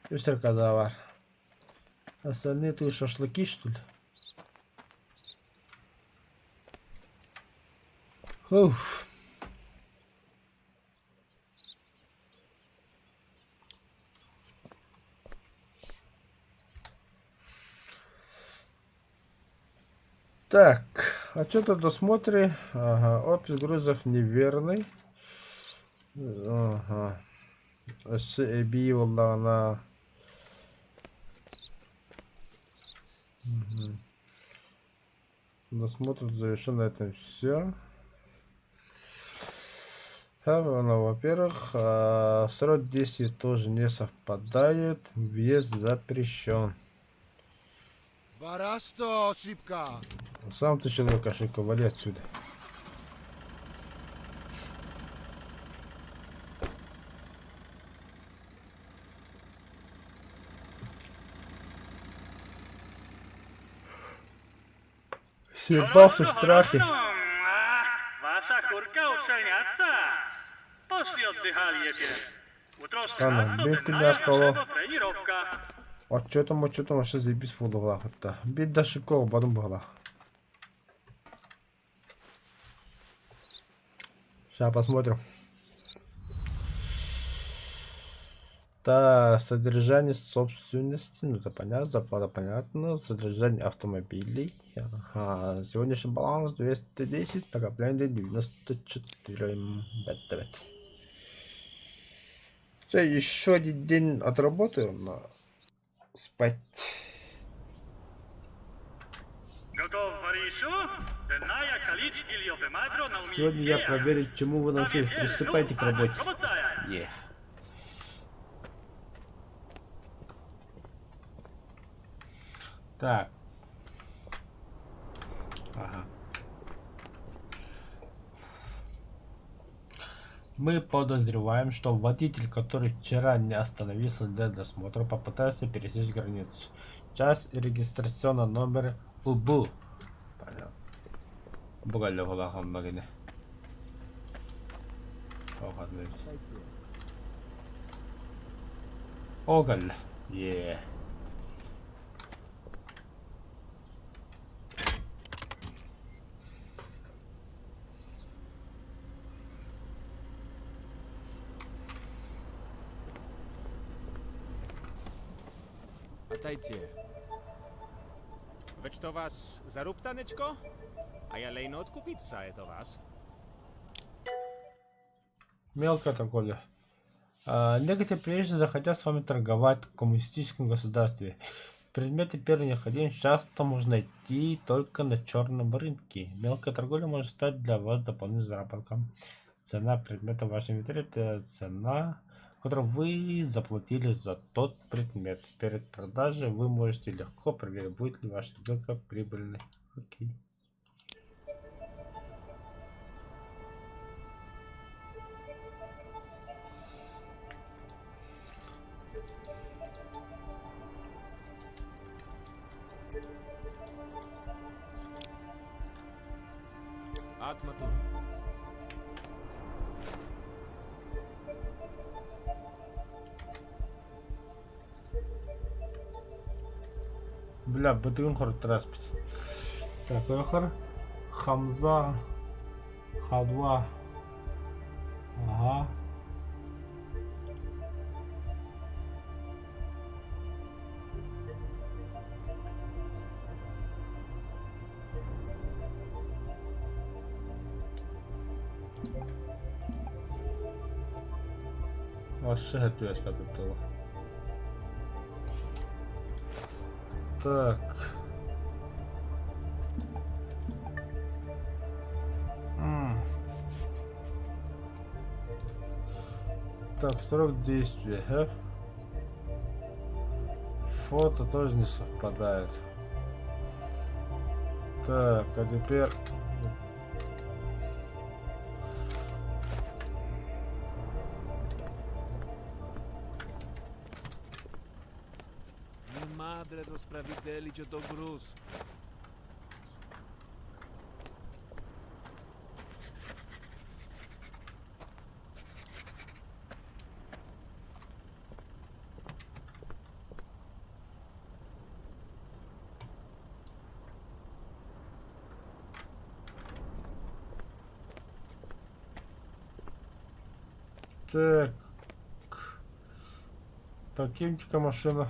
3 каза var. Остальные тут шашлыки, что ли? Уф. Так, отчет о досмотре. Ага, опись грузов неверный. Ага. Эби на. Досмотр завершен, на этом все. Во-первых, срок действия тоже не совпадает. Въезд запрещен. Барасто, ошибка. Сам ты человек, ошибка, вали отсюда. Съебался в страхе. Ваша курка ученяца. Пошли отдыхайте. Утро Ладно, 13 бегу дня на школу. тренировка. Отчетом вообще заебись в углах. Бить до школы, потом была. Сейчас посмотрим. Так, содержание собственности, ну это понятно, зарплата понятно, содержание автомобилей. Ага, сегодняшний баланс 210, накопление 94. Все, еще один день отработаю, но спать. Готов, Варишу? Деная калич или обемадро на умение. Сегодня я проверю, чему вы научились. Приступайте к работе. Yeah. Так. Ага. Мы подозреваем, что водитель, который вчера не остановился для досмотра, попытался пересечь границу. Час и регистрационный номер УБУ. Понятно. Бугали гулахан магине. Огаль. Yeah. Witajcie. Veď to vás zarób tanečko? A ja lejno odkupiť sa, je to vás? Мелкая торговля. Некоторые прежде захотят с вами торговать в коммунистическом государстве. Предметы первой необходимости часто можно найти только на черном рынке. Мелкая торговля может стать для вас дополнительным заработком. Цена предмета в вашем инвентаре – это цена, которую вы заплатили за тот предмет. Перед продажей вы можете легко проверить, будет ли ваша сделка прибыльной. Окей. Atmatu. Бля, бытын хор траспить. Так, Эхар, Хамза, Хадва. Ага. Вообще ответ от этого. Так. Так, срок действия, а? Фото тоже не совпадает. Так, а теперь... Madre rozprawidelli, że do gruz. Так. Покиньте-ка машину.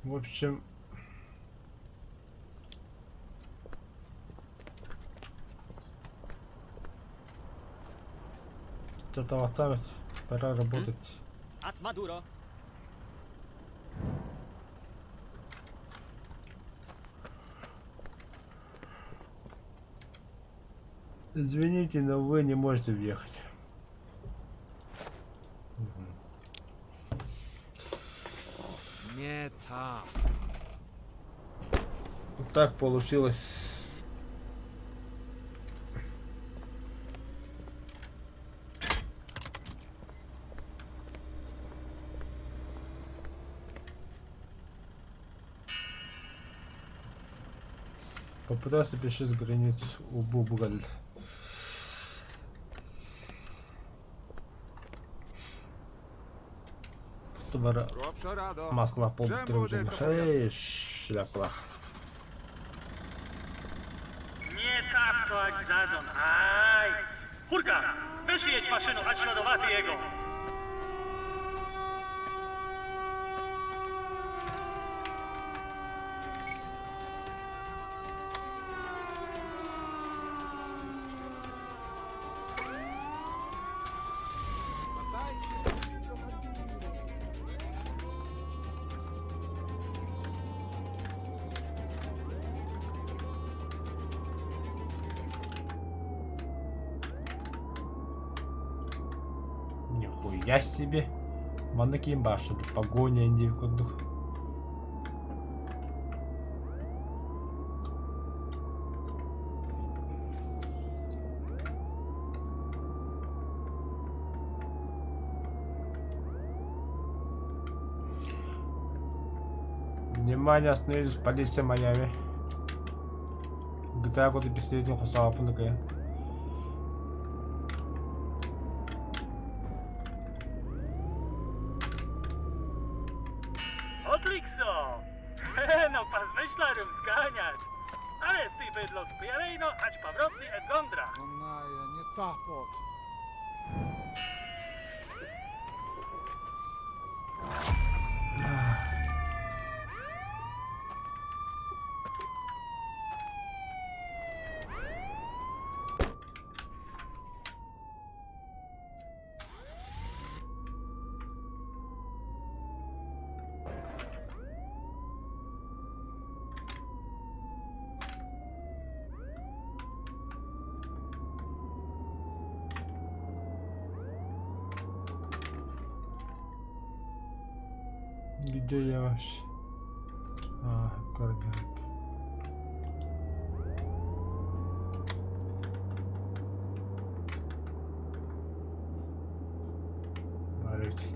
В общем, вот этого оставить, пора работать. At Maduro. Извините, но вы не можете въехать. Nie tam. Вот так получилось. Попытался перешить границу у Бубгаль. Товара Робша радо. Москва по Чем тревожным. будет это Эй, шляпах. Nie tak to jak zadzon. Aj! Hurka, weź jedź maszyną, a śladowaty jego. Нихуя себе. Манакин башу, погоня не в кондух. Внимание, остановились полиция Майами. GTA года пистолетный хусапун такая. Odlikso! No pas myślarym zganiać. Ale ty bydlo spierejno, ać powrotny et gondra. Оная, не тапот. Где я вообще? А, координаты. Смотрите.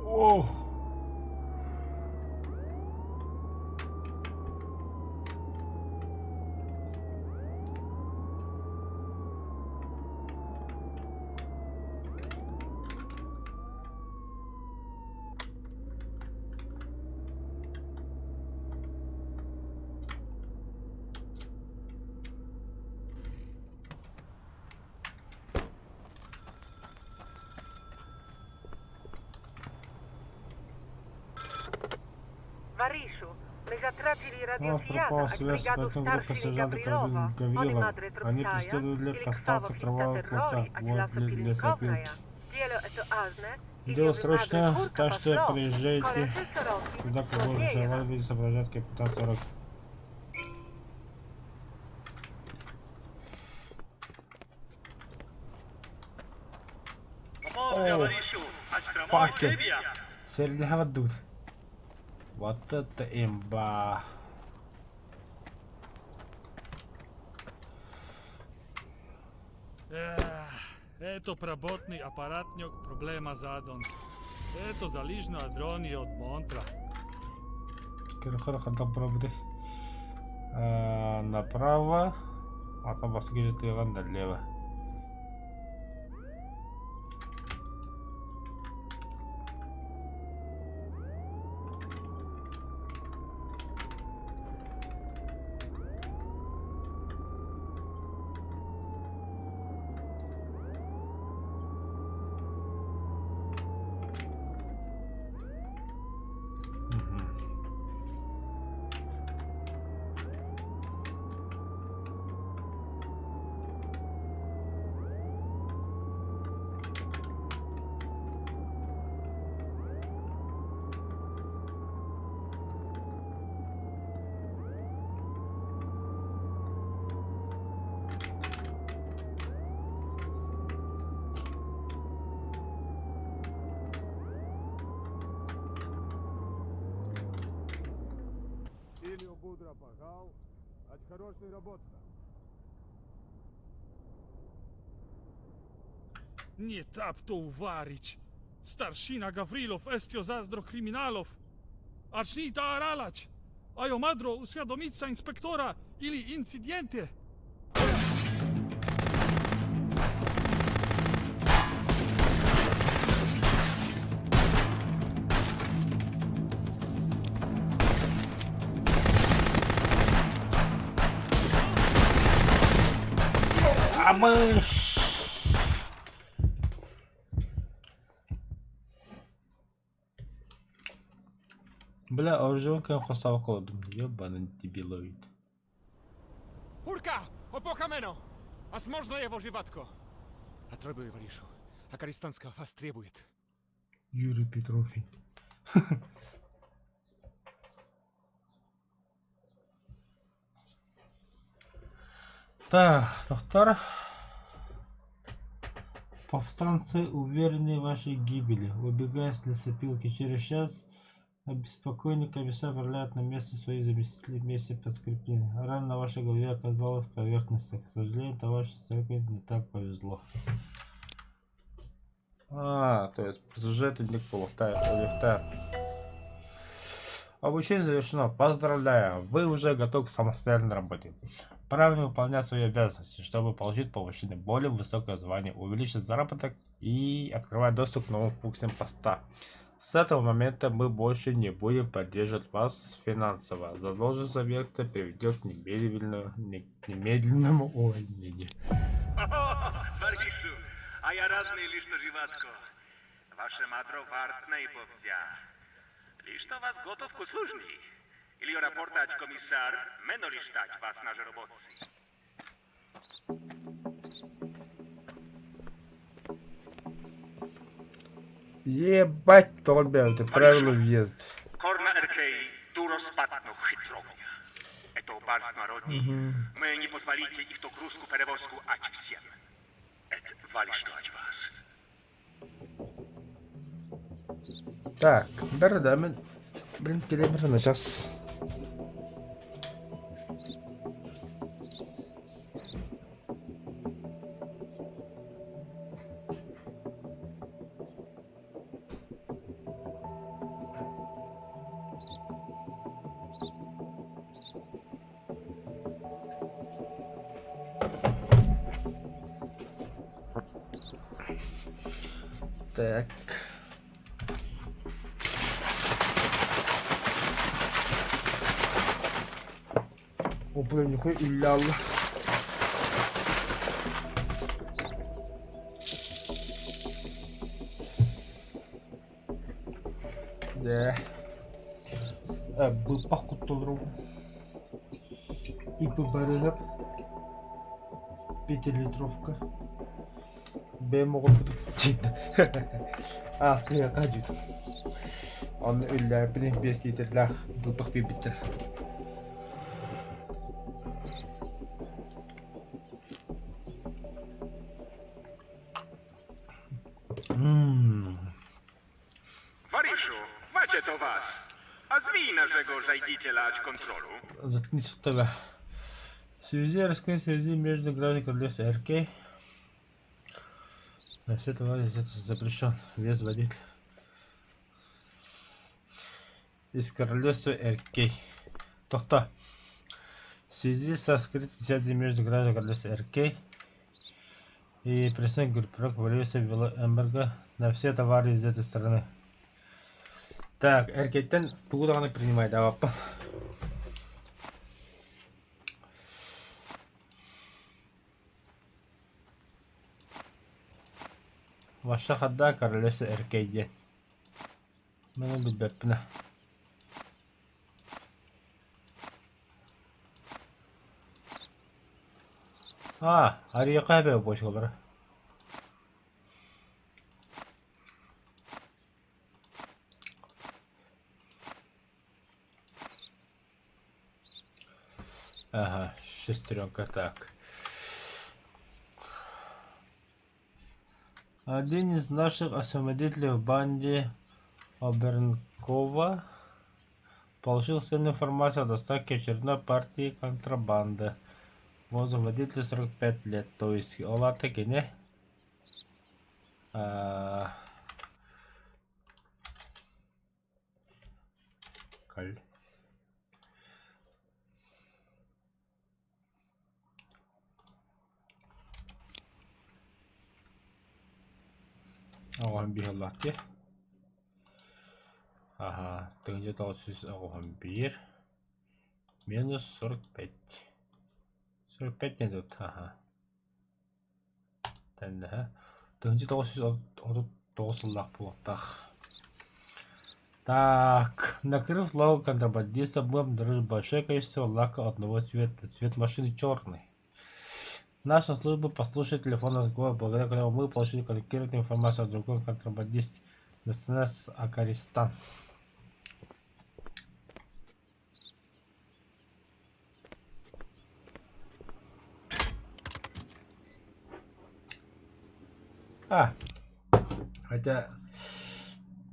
О! Варишу, мы затратили У нас радиосвязь пропала от связь, бригаду поэтому группа старшего сержанта Гаврилова. Гаврилова. Они преследовали повстанцев Кровавого Клыка. Вот лесопилки. Дело срочное, так что приезжайте туда, как можно. Вас будет сопровождать капитан Сорок. О, факи. Серия тут. Вот это имба. Ето пработни апаратњок проблема задон. Ето залижно адрони од Монтра. Хорошо, добро буде. Направо, а там вас гижет налево. Илио Будра погал, ать хороший работа. Не тапто уварич. Старшина Гаврилов естио заздро криминалов. Ачнита аралач. Ајо мадро усведомица инспектора или инциденте. Мышь! Бля, а уже он кем хостава колодом. Ёбаный дебилоид. Hurka! Opoka meno! Возможно его живатко. А требує Варишу. А Користанска вас требует. Юрий Петрофий. Так, доктор. Повстанцы уверены в вашей гибели. Убегая с лесопилки через час, обеспокоенный комиссар отправляет на место своих заместителей вместе подкрепления. Рана на вашей голове оказалась в поверхности. К сожалению, товарищу церкви не так повезло. То есть сюжет не полуфтает. Обучение завершено. Поздравляю, вы уже готовы к самостоятельной работе. Правильно выполнять свои обязанности, чтобы получить повышение более высокое звание, увеличить заработок и открывать доступ к новым функциям поста. С этого момента мы больше не будем поддерживать вас финансово. Задолженность объекта приведет к немедленному увольнению. Варишу, а я разный лишь то живатко. Ваше мадро вартне и повдя. Лишь то вас готов к услужни. Или рапортач комиссар, мено лишь тать вас на работе. Ебать, Торбен, ты правильно въезд. Корна Эркей, дуро спатно хитровня. Это барс народний. Мы не позволите их то грузку перевозку ач всем. Это валишь то ач вас. Так, да, мы, блин, километр на час. Так. О, блин, нихуя илляла. Да. Быпах куттулру. Ипы барыгап. 5 литровка. Бемогол бутуп. Аскыга кажут. Он үллә билин 5 литрлах быпах бибиттер. Wariszu, macie to was. A zwij naszego żajdziciela ać kontrolu. Заткнись от тебя. Связи, раскрыть связи между гражданами королевства РК. На все товары запрещен. Вес водитель. Из королевства РК. Тохта. В связи со скрытой связью между гражданами королевства РК и представителем группировки королевства ввело эмбарго на все товары из этой страны. Так, РК-тен погода принимает, а папа. Ваша хадда королевство РК-де. Мене билбеппина. Арияка бе бошолар. Ага, шестеренка, так. Один из наших освободителей в банде Обернкова получил ценную информацию о доставке очередной партии контрабанды. Водитель 45 лет, то есть ола таки не. Каль. Оған bir Allah ki. Ага, ты где-то вот здесь оған bir. Минус 45. 45 не тут, ага. Тәнді, Тыңжы 939 лақ болықтақ. Так, накрыв лаву контрабандиста, мы обнаружили большое количество лака одного цвета. Цвет машины черный. Наша служба послушает телефонный разговор, благодаря которому мы получили конкретную информацию о другом контрабандисте. ДСНС Акаристан. Хотя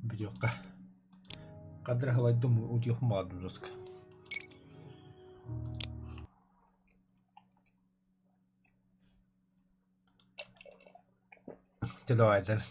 бирюка. Кадры галайдым утюхмадым жестко. Давай дальше.